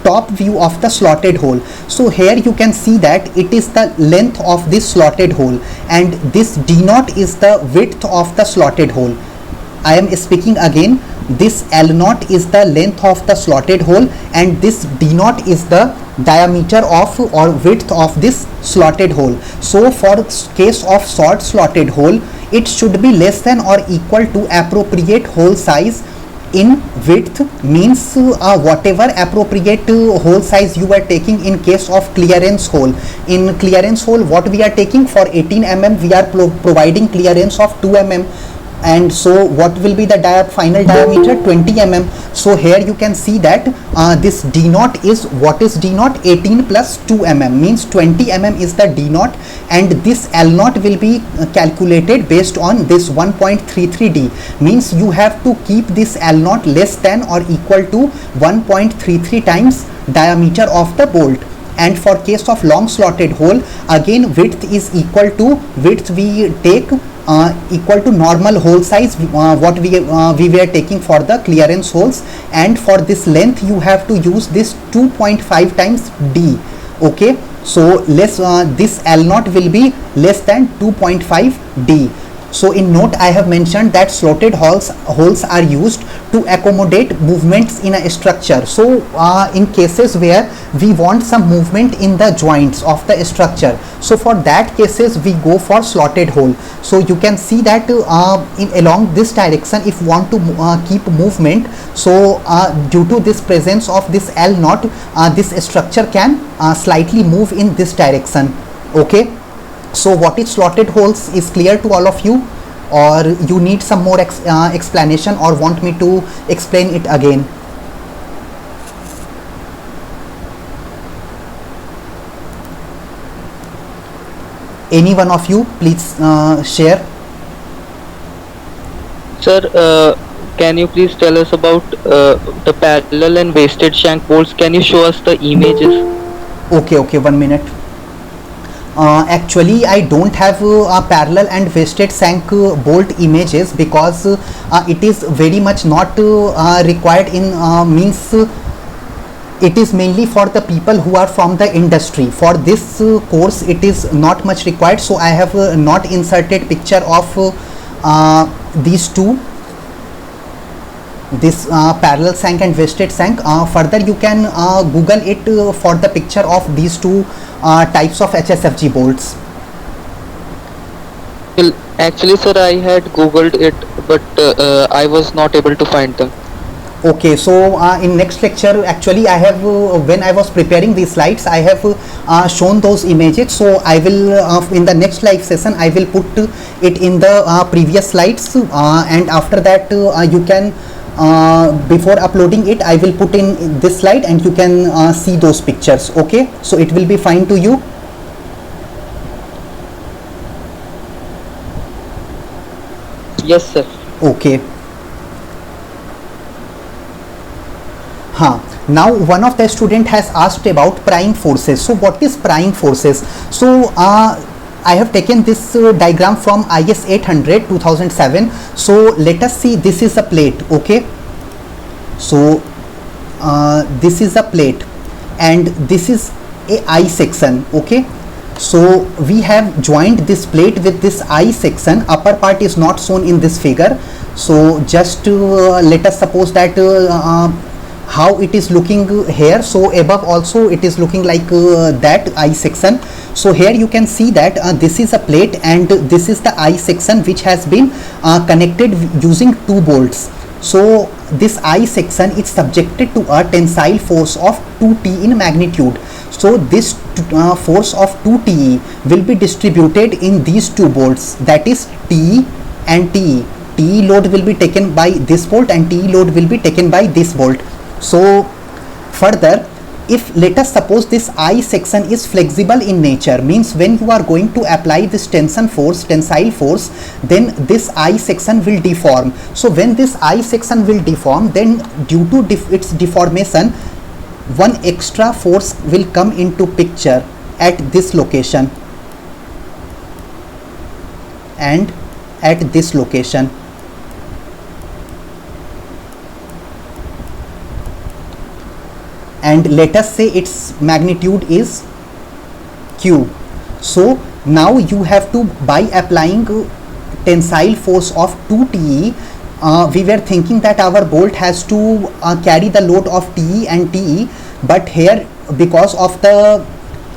top view of the slotted hole. So here you can see that it is the length of this slotted hole, and this d naught is the width of the slotted hole. I am speaking again. This L naught is the length of the slotted hole, and this d naught is the diameter of or width of this slotted hole. So for case of short slotted hole, it should be less than or equal to appropriate hole size in width. Means whatever appropriate hole size you are taking in case of clearance hole. In clearance hole, what we are taking for 18 mm, we are providing clearance of 2 mm. And so what will be the final diameter? 20 mm. So here you can see that this d naught is, what is d naught? 18 plus 2 mm, means 20 mm is the d naught, and this L naught will be calculated based on this 1.33 d. Means you have to keep this L naught less than or equal to 1.33 times diameter of the bolt. And for case of long slotted hole, again width is equal to, width we take equal to normal hole size what we were taking for the clearance holes, and for this length you have to use this 2.5 times d. Okay, so this L naught will be less than 2.5 d. So in note I have mentioned that slotted holes are used to accommodate movements in a structure. So in cases where we want some movement in the joints of the structure, so for that cases we go for slotted hole. So you can see that along this direction, if you want to keep movement, so due to this presence of this L naught, this structure can slightly move in this direction. Okay. So what is slotted holes is clear to all of you, or you need some more explanation, or want me to explain it again? Any one of you please share. Sir, Can you please tell us about the parallel and wasted shank bolts? Can you show us the images? Okay, 1 minute. Actually I don't have parallel and wasted shank bolt images because it is very much not required in means it is mainly for the people who are from the industry. For this course it is not much required, so I have not inserted picture of these two, this parallel shank and wasted shank. Further you can google it for the picture of these two types of HSFG bolts. Well, actually, sir, I had googled it, but I was not able to find them. Okay, so in next lecture actually I have when I was preparing these slides I have shown those images, so I will in the next live session I will put it in the previous slides, and after that you can before uploading it I will put in this slide and you can see those pictures. Okay, so it will be fine to you. Yes, sir. Okay. Now one of the student has asked about prying forces. So what is prying forces? So I have taken this diagram from IS 800 2007. So let us see, this is a plate. Okay, so this is a plate and this is a I section. Okay, so we have joined this plate with this I section. Upper part is not shown in this figure, so just let us suppose that how it is looking here. So above also it is looking like that I section. So here you can see that this is a plate and this is the I section which has been connected using two bolts. So this I section is subjected to a tensile force of 2T in magnitude. So this force of 2T will be distributed in these two bolts, that is T and T. T load will be taken by this bolt and T load will be taken by this bolt. So further, if let us suppose this I section is flexible in nature, means when you are going to apply this tensile force, then this I section will deform. So when this I section will deform, then due to its deformation, one extra force will come into picture at this location and at this location. And let us say its magnitude is Q. So now you have to, by applying tensile force of 2T, we were thinking that our bolt has to carry the load of TE and TE, but here because of the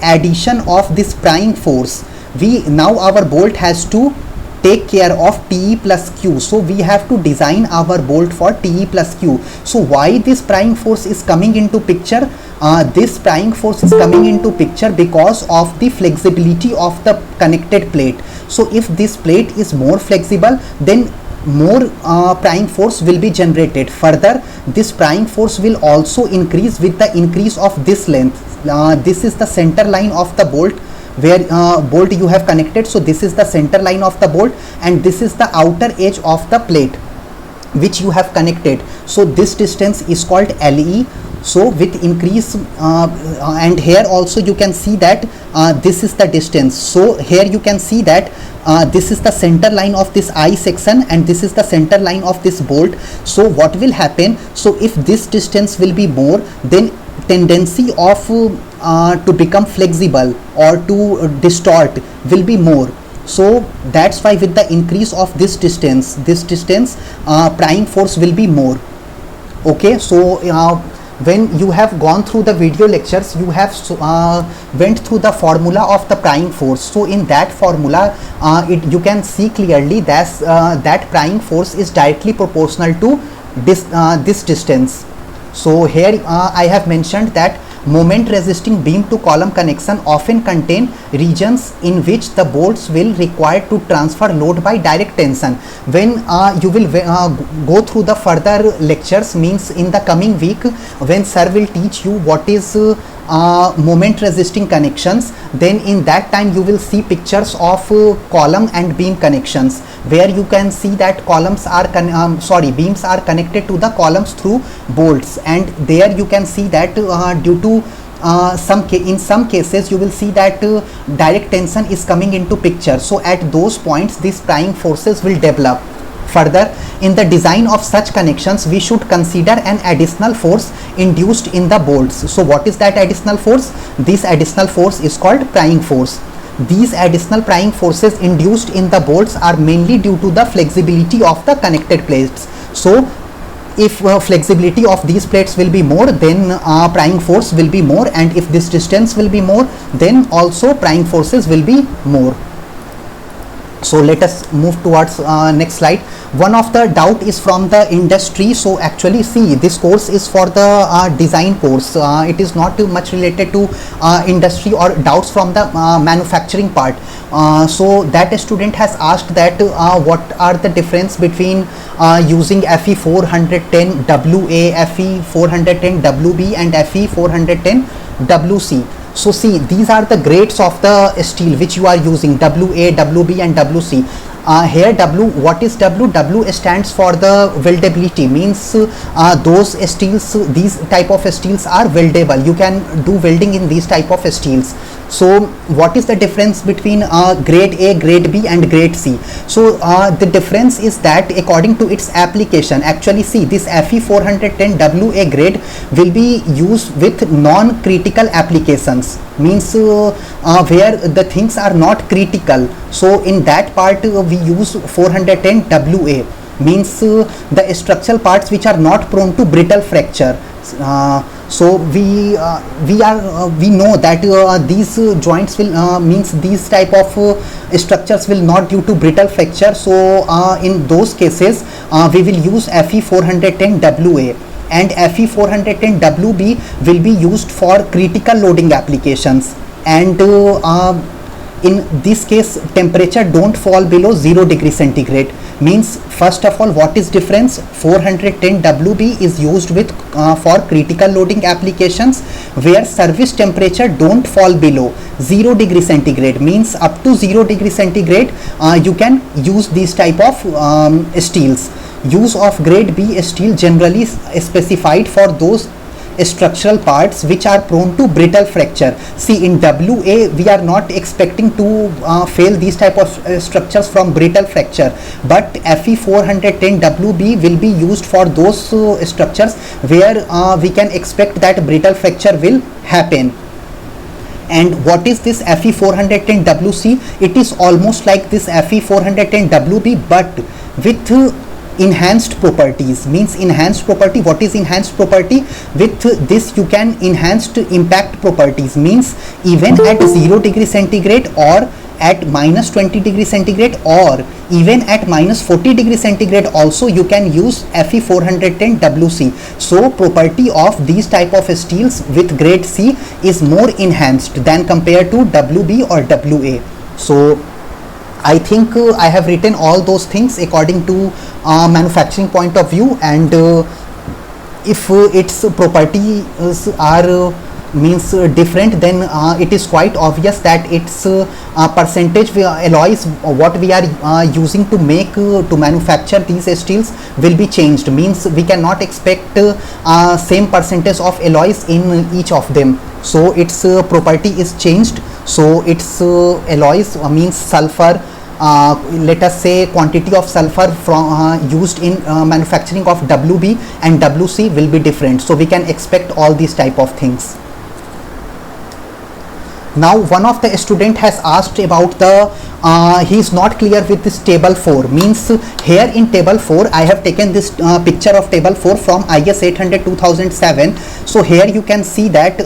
addition of this prying force, now our bolt has to take care of TE plus Q. So we have to design our bolt for TE plus Q. So why this prying force is coming into picture? This prying force is coming into picture because of the flexibility of the connected plate. So if this plate is more flexible, then more prying force will be generated. Further, this prying force will also increase with the increase of this length. This is the center line of the bolt where bolt you have connected. So this is the center line of the bolt and this is the outer edge of the plate which you have connected. So this distance is called LE. So with increase and here also you can see that this is the distance. So here you can see that this is the center line of this I section and this is the center line of this bolt. So what will happen? So if this distance will be more, then tendency of to become flexible or to distort will be more. So that's why with the increase of this distance prying force will be more. Okay, so when you have gone through the video lectures, you have went through the formula of the prying force. So in that formula you can see clearly that that prying force is directly proportional to this distance. So here I have mentioned that moment resisting beam to column connection often contain regions in which the bolts will require to transfer load by direct tension. When you will go through the further lectures, means in the coming week when sir will teach you what is moment resisting connections, then in that time you will see pictures of column and beam connections. where you can see that columns are beams are connected to the columns through bolts, and there you can see that due to in some cases you will see that direct tension is coming into picture. So at those points these prying forces will develop. Further, in the design of such connections, we should consider an additional force induced in the bolts. So what is that additional force? This additional force is called prying force. These additional prying forces induced in the bolts are mainly due to the flexibility of the connected plates. So if flexibility of these plates will be more, then prying force will be more, and if this distance will be more, then also prying forces will be more. So let us move towards next slide. One of the doubt is from the industry. So actually see, this course is for the design course. It is not too much related to industry or doubts from the manufacturing part. So that a student has asked that what are the difference between using FE 410 WA, FE 410 WB and FE 410 WC. So see, these are the grades of the steel which you are using, WA, WB and WC. Here W, what is W? W stands for the weldability, means those steels, these type of steels are weldable. You can do welding in these type of steels. So what is the difference between grade A, grade B and grade C? So the difference is that according to its application, actually see, this FE 410 WA grade will be used with non-critical applications, means where the things are not critical. So in that part we use 410 WA, means the structural parts which are not prone to brittle fracture. So we know that these joints will means these type of structures will not due to brittle fracture. So in those cases we will use FE 410 WA, and FE 410 WB will be used for critical loading applications. And in this case temperature don't fall below 0 degree centigrade. Means first of all, what is difference? 410 WB is used with for critical loading applications where service temperature don't fall below 0 degree centigrade, means up to 0 degree centigrade you can use these type of steels. Use of grade B steel generally specified for those structural parts which are prone to brittle fracture. See, in WA we are not expecting to fail these type of structures from brittle fracture, but FE 410 WB will be used for those structures where we can expect that brittle fracture will happen. And what is this FE 410 WC? It is almost like this FE 410 WB but with enhanced properties. Means enhanced property, what is enhanced property? With this you can enhanced impact properties, means even at 0 degree centigrade or at minus 20 degree centigrade or even at minus 40 degree centigrade also you can use FE 410 WC. So property of these type of steels with grade C is more enhanced than compared to WB or WA. So I think I have written all those things according to manufacturing point of view, and if its properties are means different, then it is quite obvious that its percentage alloys what we are using to make to manufacture these steels will be changed. Means we cannot expect same percentage of alloys in each of them. So its property is changed. So its alloys means sulfur, let us say quantity of sulfur from used in manufacturing of WB and WC will be different. So we can expect all these type of things. Now one of the student has asked about the he is not clear with this table 4. Means here in table 4 I have taken this picture of table 4 from IS 800 2007. So here you can see that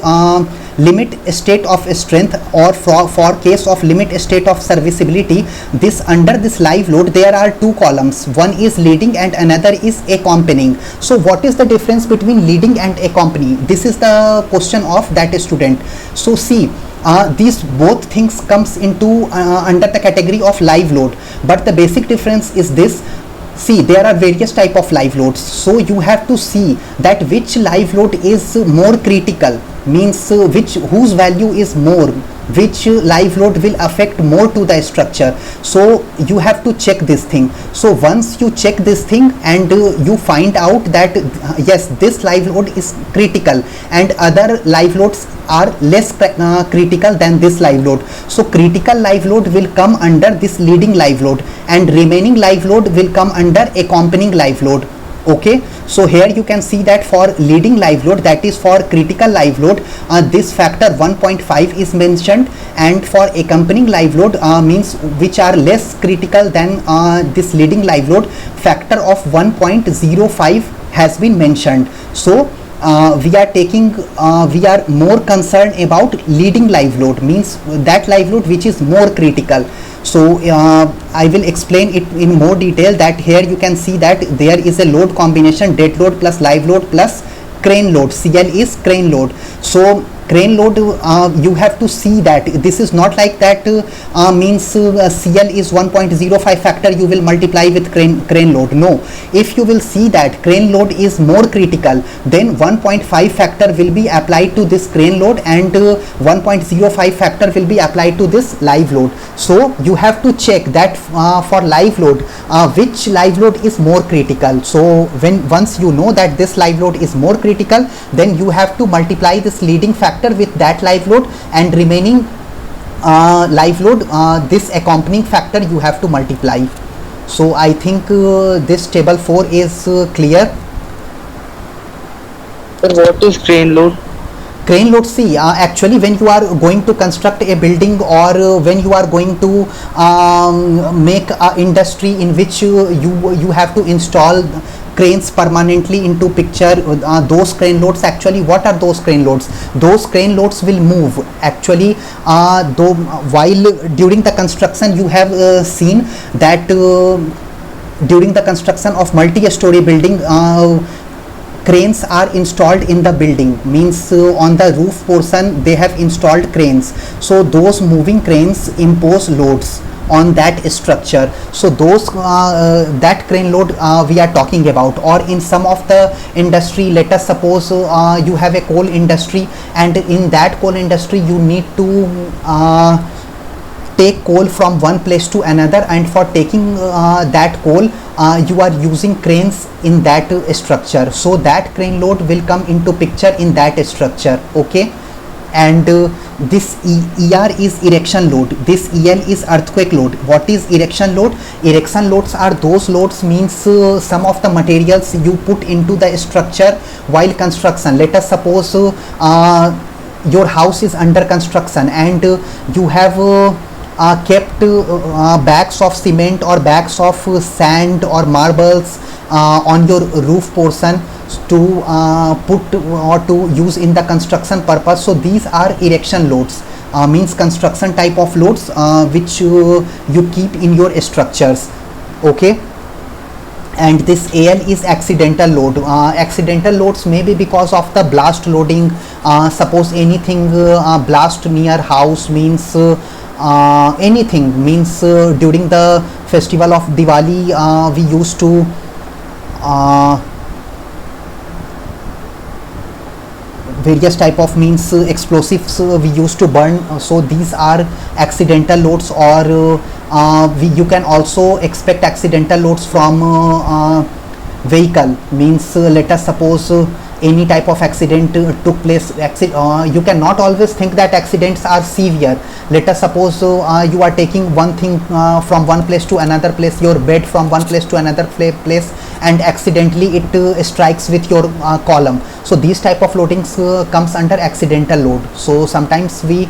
limit state of strength, or for case of limit state of serviceability, this under this live load there are two columns, one is leading and another is accompanying. So what is the difference between leading and accompanying? This is the question of that student. So see, these both things comes into under the category of live load, but the basic difference is this. See, there are various type of live loads, so you have to see that which live load is more critical. means whose value is more, which live load will affect more to the structure. So you have to check this thing. So once you check this thing and you find out that yes, this live load is critical and other live loads are less critical than this live load, so critical live load will come under this leading live load and remaining live load will come under accompanying live load. Okay, so here you can see that for leading live load, that is for critical live load, this factor 1.5 is mentioned, and for accompanying live load means which are less critical than this leading live load, factor of 1.05 has been mentioned. So we are more concerned about leading live load, means that live load which is more critical. So I will explain it in more detail. That here you can see that there is a load combination, dead load plus live load plus crane load. CL is crane load. So crane load, you have to see that this is not like that means CL is 1.05 factor you will multiply with crane load. No, if you will see that crane load is more critical, then 1.5 factor will be applied to this crane load and 1.05 factor will be applied to this live load. So you have to check that for live load which live load is more critical. So once you know that this live load is more critical, then you have to multiply this leading factor with that live load and remaining live load, this accompanying factor you have to multiply. So I think this table 4 is clear. Sir, what is crane load? Crane load, see actually when you are going to construct a building or when you are going to make a industry in which you have to install cranes permanently into picture, those crane loads, actually what are those crane loads? Those crane loads will move actually though while during the construction you have seen that during the construction of multi-story building cranes are installed in the building, means on the roof portion they have installed cranes. So those moving cranes impose loads on that structure. So those that crane load we are talking about. Or in some of the industry, let us suppose you have a coal industry, and in that coal industry you need to take coal from one place to another, and for taking that coal you are using cranes in that structure. So that crane load will come into picture in that structure. Okay, and this ER is erection load, this EL is earthquake load. What is erection load? Erection loads are those loads, means some of the materials you put into the structure while construction. Let us suppose your house is under construction and you have kept bags of cement or bags of sand or marbles on your roof portion to put or to use in the construction purpose. So these are erection loads, means construction type of loads which you keep in your structures. Okay, and this AL is accidental load. Accidental loads may be because of the blast loading. Suppose anything blast near house, means anything, means during the festival of Diwali we used to various type of means explosives we used to burn. So these are accidental loads. Or you can also expect accidental loads from vehicle, means let us suppose any type of accident took place. You cannot always think that accidents are severe. Let us suppose you are taking one thing from one place to another place, your bed from one place to another place, and accidentally it strikes with your column. So these type of loadings comes under accidental load. So sometimes we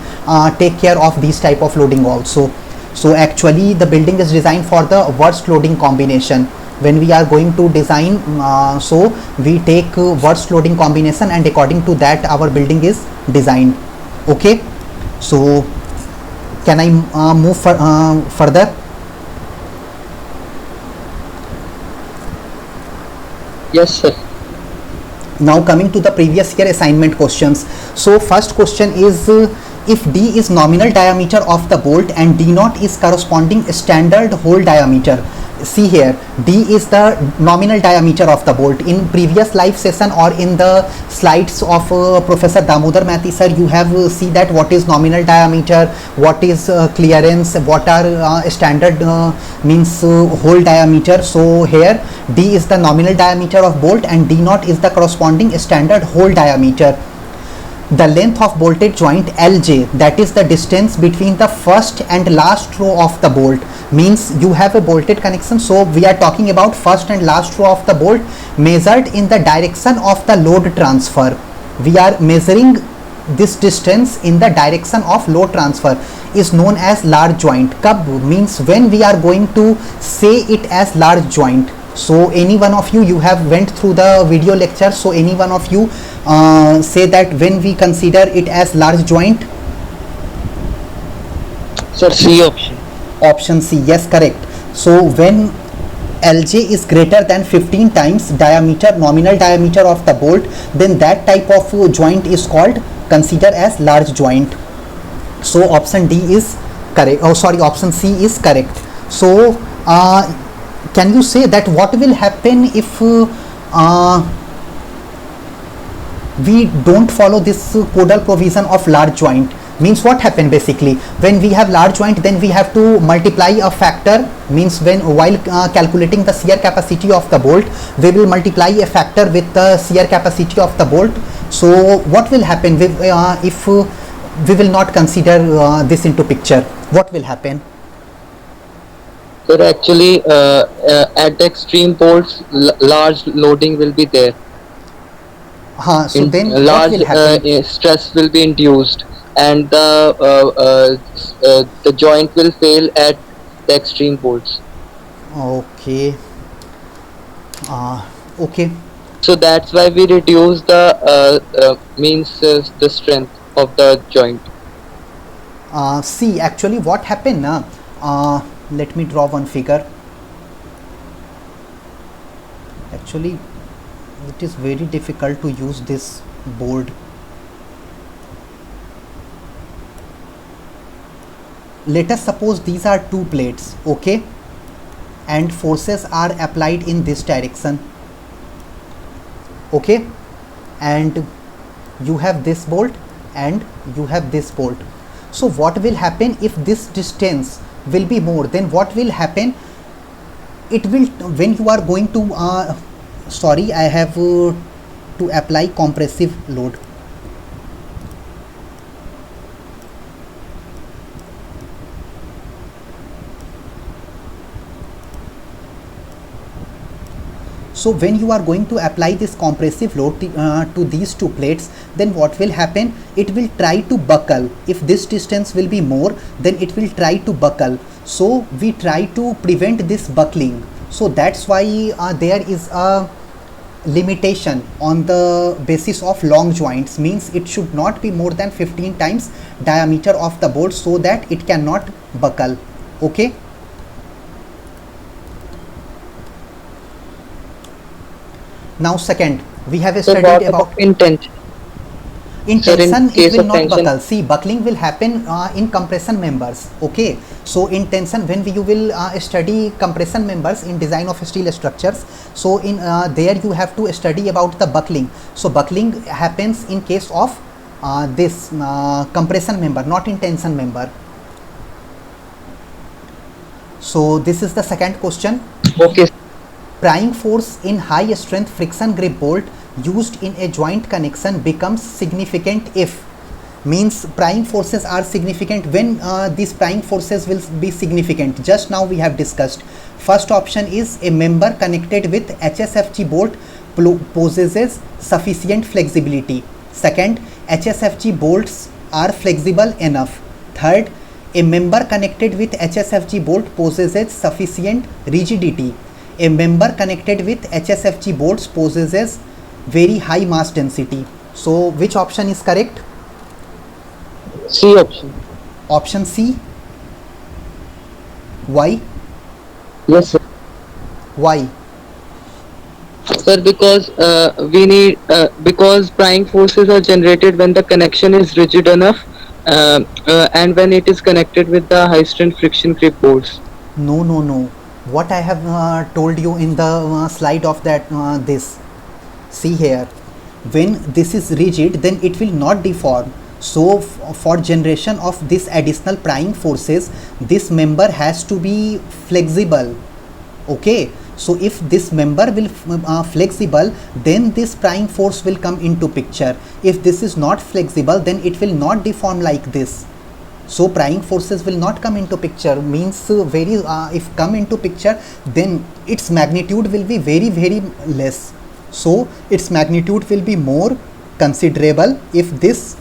take care of these type of loading also. So actually the building is designed for the worst loading combination. When we are going to design, so we take worst loading combination, and according to that our building is designed. Okay, so can I move further? Yes, sir. Now coming to the previous year assignment questions. So first question is, if D is nominal diameter of the bolt and D naught is corresponding standard hole diameter, see here, d is the nominal diameter of the bolt. In previous live session or in the slides of Professor Damodar Mathi sir, you have see that what is nominal diameter, what is clearance, what are standard means hole diameter. So here d is the nominal diameter of bolt and d naught is the corresponding standard hole diameter. The length of bolted joint Lj, that is the distance between the first and last row of the bolt, means you have a bolted connection, so we are talking about first and last row of the bolt measured in the direction of the load transfer. We are measuring this distance in the direction of load transfer, is known as large joint. Kab means when we are going to say it as large joint. So any one of you have went through the video lecture, so any one of you say that when we consider it as large joint. Sir, C option. Option C, yes, correct. So when Lj is greater than 15 times nominal diameter of the bolt, then that type of joint is called considered as large joint. So option D is correct. Oh sorry, option C is correct. So can you say that what will happen if we don't follow this codal provision of large joint? Means what happened basically, when we have large joint, then we have to multiply a factor, means when while calculating the shear capacity of the bolt, we will multiply a factor with the shear capacity of the bolt. So what will happen if we will not consider this into picture? What will happen? Sir, actually at the extreme bolts large loading will be there. So then large what will happen? stress will be induced and the joint will fail at the extreme bolts. Okay. Okay. So that's why we reduce the the strength of the joint. See, actually what happened let me draw one figure. Actually it is very difficult to use this board. Let us suppose these are two plates, okay, and forces are applied in this direction, okay, and you have this bolt and you have this bolt. So what will happen if this distance will be more? Then what will happen, it will, when you are going to sorry, I have to apply compressive load. So when you are going to apply this compressive load to these two plates, then what will happen, it will try to buckle. If this distance will be more, then it will try to buckle. So we try to prevent this buckling. So that's why there is a limitation on the basis of long joints, means it should not be more than 15 times diameter of the bolt so that it cannot buckle, okay. Now second, we have studied about intent. In Sir, in tension case it will of not tension- buckle. See, buckling will happen in compression members, okay. So in tension, when you will study compression members in design of steel structures, so in there you have to study about the buckling. So buckling happens in case of this compression member, not in tension member. So this is the second question. Okay. Prying force in high strength friction grip bolt used in a joint connection becomes significant if, means prying forces are significant when these prying forces will be significant. Just now we have discussed. First option is a member connected with HSFG bolt possesses sufficient flexibility. Second, HSFG bolts are flexible enough. Third, a member connected with HSFG bolt possesses sufficient rigidity. A member connected with HSFG bolts possesses very high mass density. So which option is correct? C option. Option C. Why? Yes, sir. Why? Sir, because we need because prying forces are generated when the connection is rigid enough and when it is connected with the high strength friction grip bolts. No. what I have told you in the slide of that this. See here, when this is rigid, then it will not deform. So for generation of this additional prying forces, this member has to be flexible. Okay, so if this member will flexible, then this prying force will come into picture. If this is not flexible, then it will not deform like this. So prying forces will not come into picture, means if come into picture, then its magnitude will be very less. So its magnitude will be more considerable if this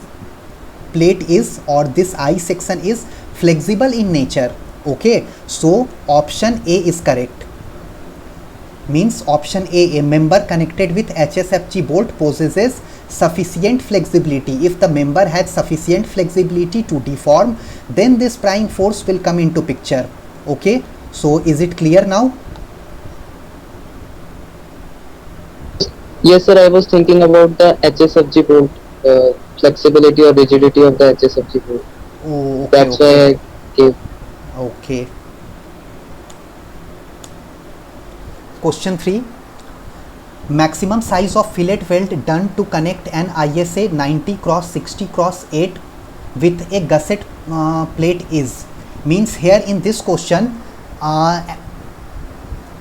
plate is, or this I section is flexible in nature. Okay, so option A is correct. Means option A member connected with HSFG bolt possesses sufficient flexibility. If the member has sufficient flexibility to deform, then this prying force will come into picture. Okay, so is it clear now? Yes, sir. I was thinking about the HSFG bolt, flexibility or rigidity of the HSFG bolt. Oh, okay, That's okay. why I gave. Okay. Question 3. Maximum size of fillet weld done to connect an ISA 90x60x8 with a gusset plate is. Means here in this question,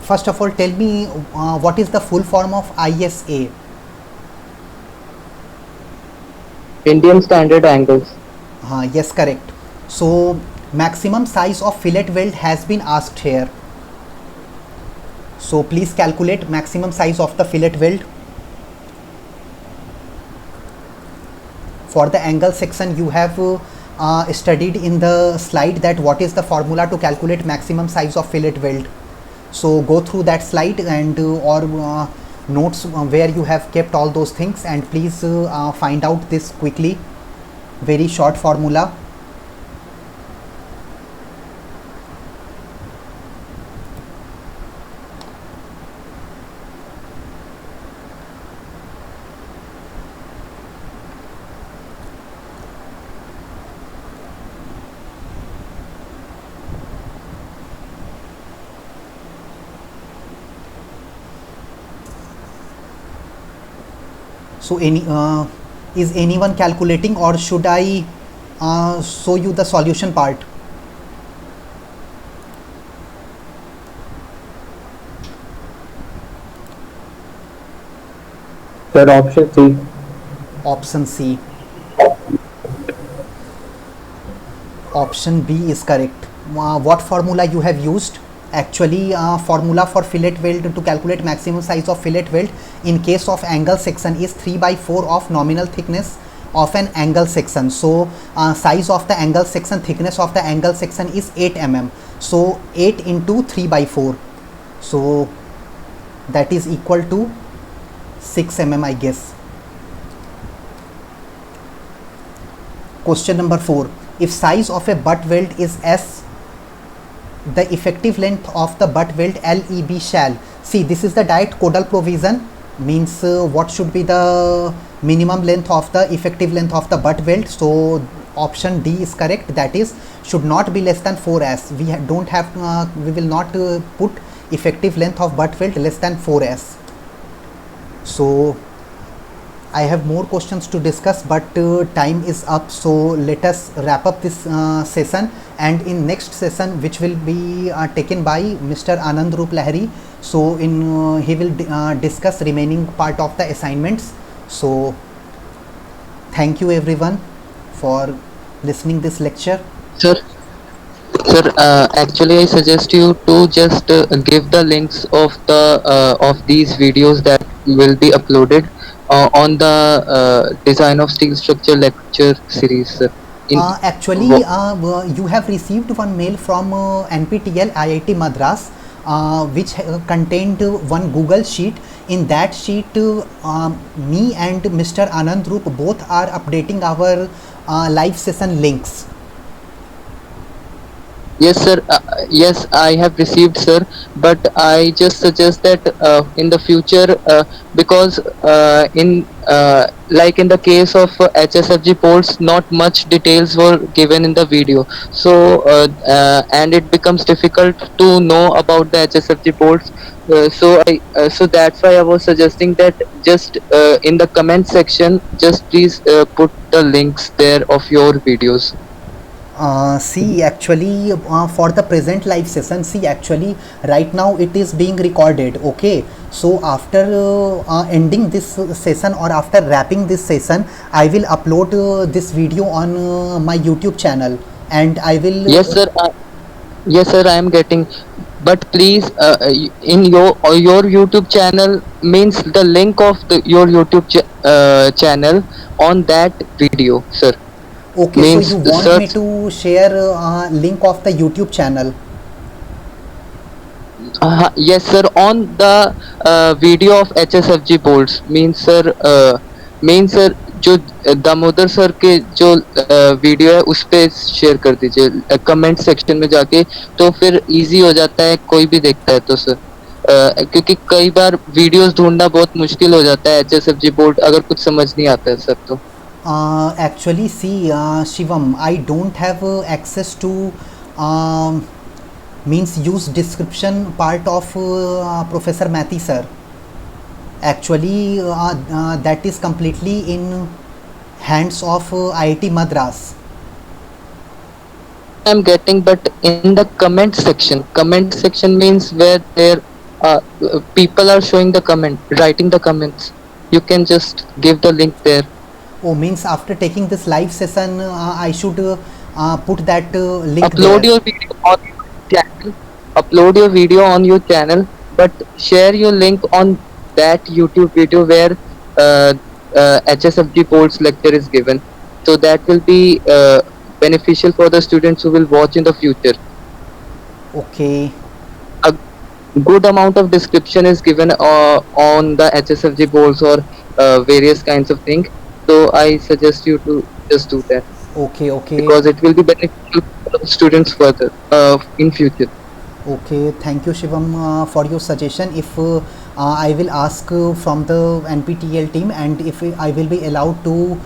first of all tell me what is the full form of ISA? Indian standard angles. Yes, correct. So maximum size of fillet weld has been asked here. So please calculate maximum size of the fillet weld. For the angle section, you have studied in the slide that what is the formula to calculate maximum size of fillet weld. So go through that slide and or notes where you have kept all those things, and please find out this quickly. Very short formula. So is anyone calculating, or should I show you the solution part? Sir, option C. Option C. Option B is correct. What formula you have used? Actually, formula for fillet weld to calculate maximum size of fillet weld in case of angle section is 3/4 of nominal thickness of an angle section. So size of the angle section, thickness of the angle section is 8 mm. So 8 into 3/4. So that is equal to 6 mm, I guess. Question number 4. If size of a butt weld is S, the effective length of the butt weld LEB shall. See, this is the diet codal provision, means what should be the minimum length of the effective length of the butt weld. So option D is correct, that is should not be less than 4s. We don't have we will not put effective length of butt weld less than 4s. So I have more questions to discuss, but time is up, so let us wrap up this session, and in next session, which will be taken by Mr. Anand Roop Lahari, so in he will discuss remaining part of the assignments. So thank you everyone for listening this lecture. Sir, actually, I suggest you to just give the links of these videos that will be uploaded on the design of steel structure lecture series, sir. Actually, you have received one mail from NPTEL IIT Madras, which contained one Google sheet. In that sheet, me and Mr. Anand Roop both are updating our live session links. Yes, sir. Yes, I have received, sir. But I just suggest that in the future, because like in the case of HSFG ports, not much details were given in the video. So and it becomes difficult to know about the HSFG ports. So that's why I was suggesting that just in the comment section, just please put the links there of your videos. See, actually, for the present live session, see, actually, right now it is being recorded. Okay, so after ending this session or after wrapping this session, I will upload this video on my YouTube channel, and I will. Yes, sir. Yes, sir. I am getting. But please, in your YouTube channel means the link of your YouTube channel on that video, sir. Okay, so Means you want me search. to share link of the YouTube channel? Yes, sir. On the video of HSFG bolts means sir जो Damodar sir के जो video है उस पे share कर दीजिए comment section में जाके, तो फिर इजी हो जाता है, कोई भी देखता है तो सर क्योंकि कई बार वीडियोस ढूंढना बहुत मुश्किल हो जाता है HSFG बोल्ट अगर कुछ समझ नहीं आता है सर तो. Actually, see, Shivam, I don't have access to means use description part of Professor Mathi sir. Actually, that is completely in hands of IIT Madras. I'm getting, but in the comment section means where there people are showing the comment, writing the comments. You can just give the link there. Oh, means after taking this live session, I should put that link Upload there. your video on your channel. Upload your video on your channel, but share your link on that YouTube video where HSFG Bolts lecture is given. So that will be beneficial for the students who will watch in the future. Okay. A good amount of description is given on the HSFG Bolts or various kinds of things. So I suggest you to just do that Okay. Okay. because it will be beneficial for the students further in future. Okay, thank you Shivam for your suggestion. If I will ask from the NPTEL team, and if I will be allowed to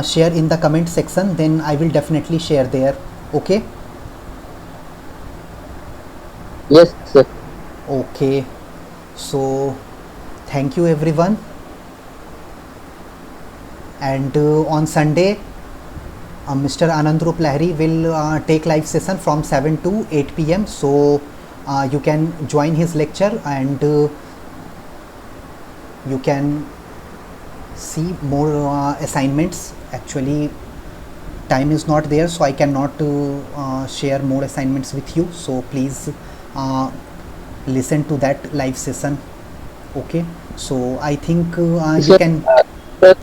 share in the comment section, then I will definitely share there. Okay. Yes, sir. Okay. So thank you everyone. And on Sunday, Mr. Anandrup Lahiri will take live session from 7 to 8 p.m. So you can join his lecture, and you can see more assignments. Actually, time is not there, so I cannot share more assignments with you. So please listen to that live session. Okay. So I think you Sir, can. sir,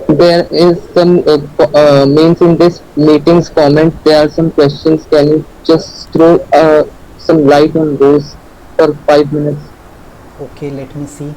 there is some means in this meeting's comment. There are some questions. Can you just throw some light on those for 5 minutes? Okay, let me see.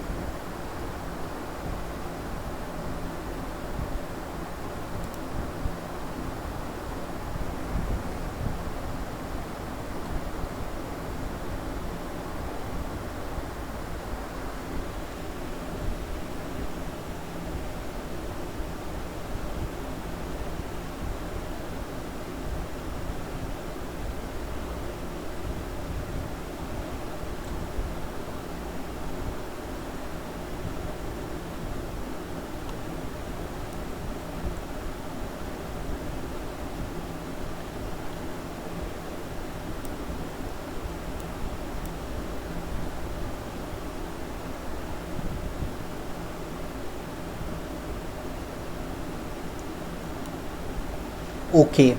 Okay,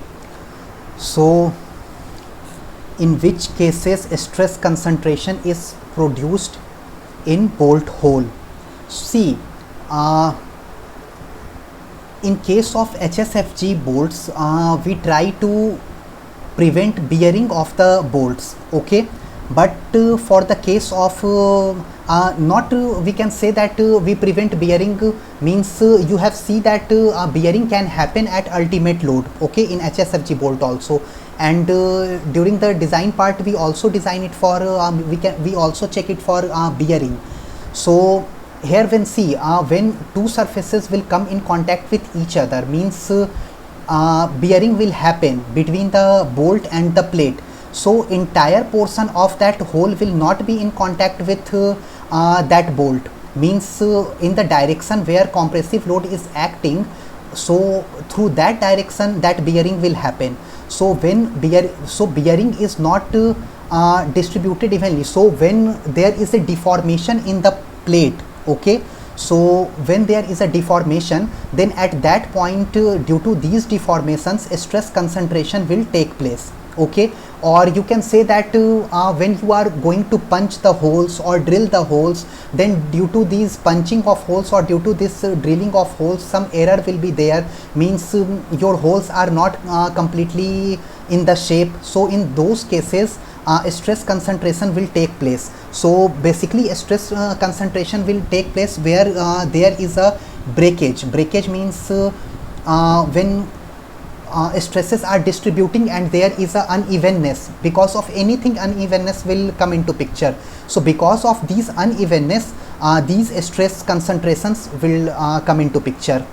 so in which cases stress concentration is produced in bolt hole? See, in case of HSFG bolts, we try to prevent bearing of the bolts. Okay, but for the case of not we can say that we prevent bearing means you have see that bearing can happen at ultimate load. Okay, in HSFG bolt also, and during the design part we also design it for we also check it for bearing. So here when see when two surfaces will come in contact with each other, means bearing will happen between the bolt and the plate. So entire portion of that hole will not be in contact with that bolt, means in the direction where compressive load is acting, so through that direction that bearing will happen. So when bearing is not distributed evenly, so when there is a deformation in the plate, okay, so when there is a deformation, then at that point due to these deformations stress concentration will take place, okay. Or you can say that when you are going to punch the holes or drill the holes, then due to these punching of holes or due to this drilling of holes, some error will be there, means your holes are not completely in the shape. So in those cases stress concentration will take place. So basically stress concentration will take place where there is a breakage means when stresses are distributing and there is a unevenness, because of anything unevenness will come into picture. So because of these unevenness these stress concentrations will come into picture.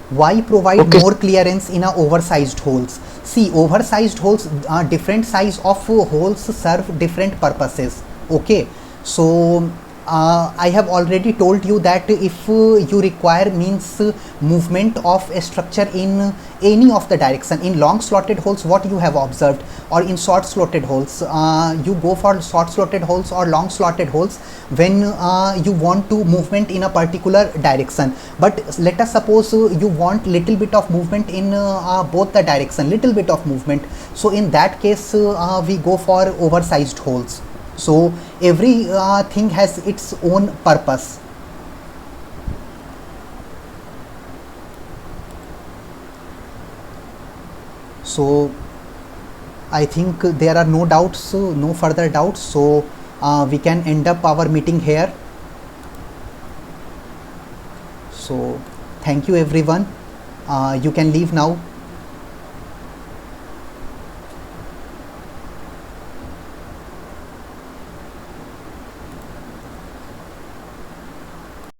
Why provide more clearance in a oversized holes? See, oversized holes, different size of holes serve different purposes, okay. So I have already told you that if you require means movement of a structure in any of the direction, in long slotted holes what you have observed, or in short slotted holes, you go for short slotted holes or long slotted holes when you want to movement in a particular direction. But let us suppose you want little bit of movement in both the direction, little bit of movement, so in that case we go for oversized holes. So every thing has its own purpose. So I think there are no doubts, no further doubts, so we can end up our meeting here. So thank you everyone, you can leave now.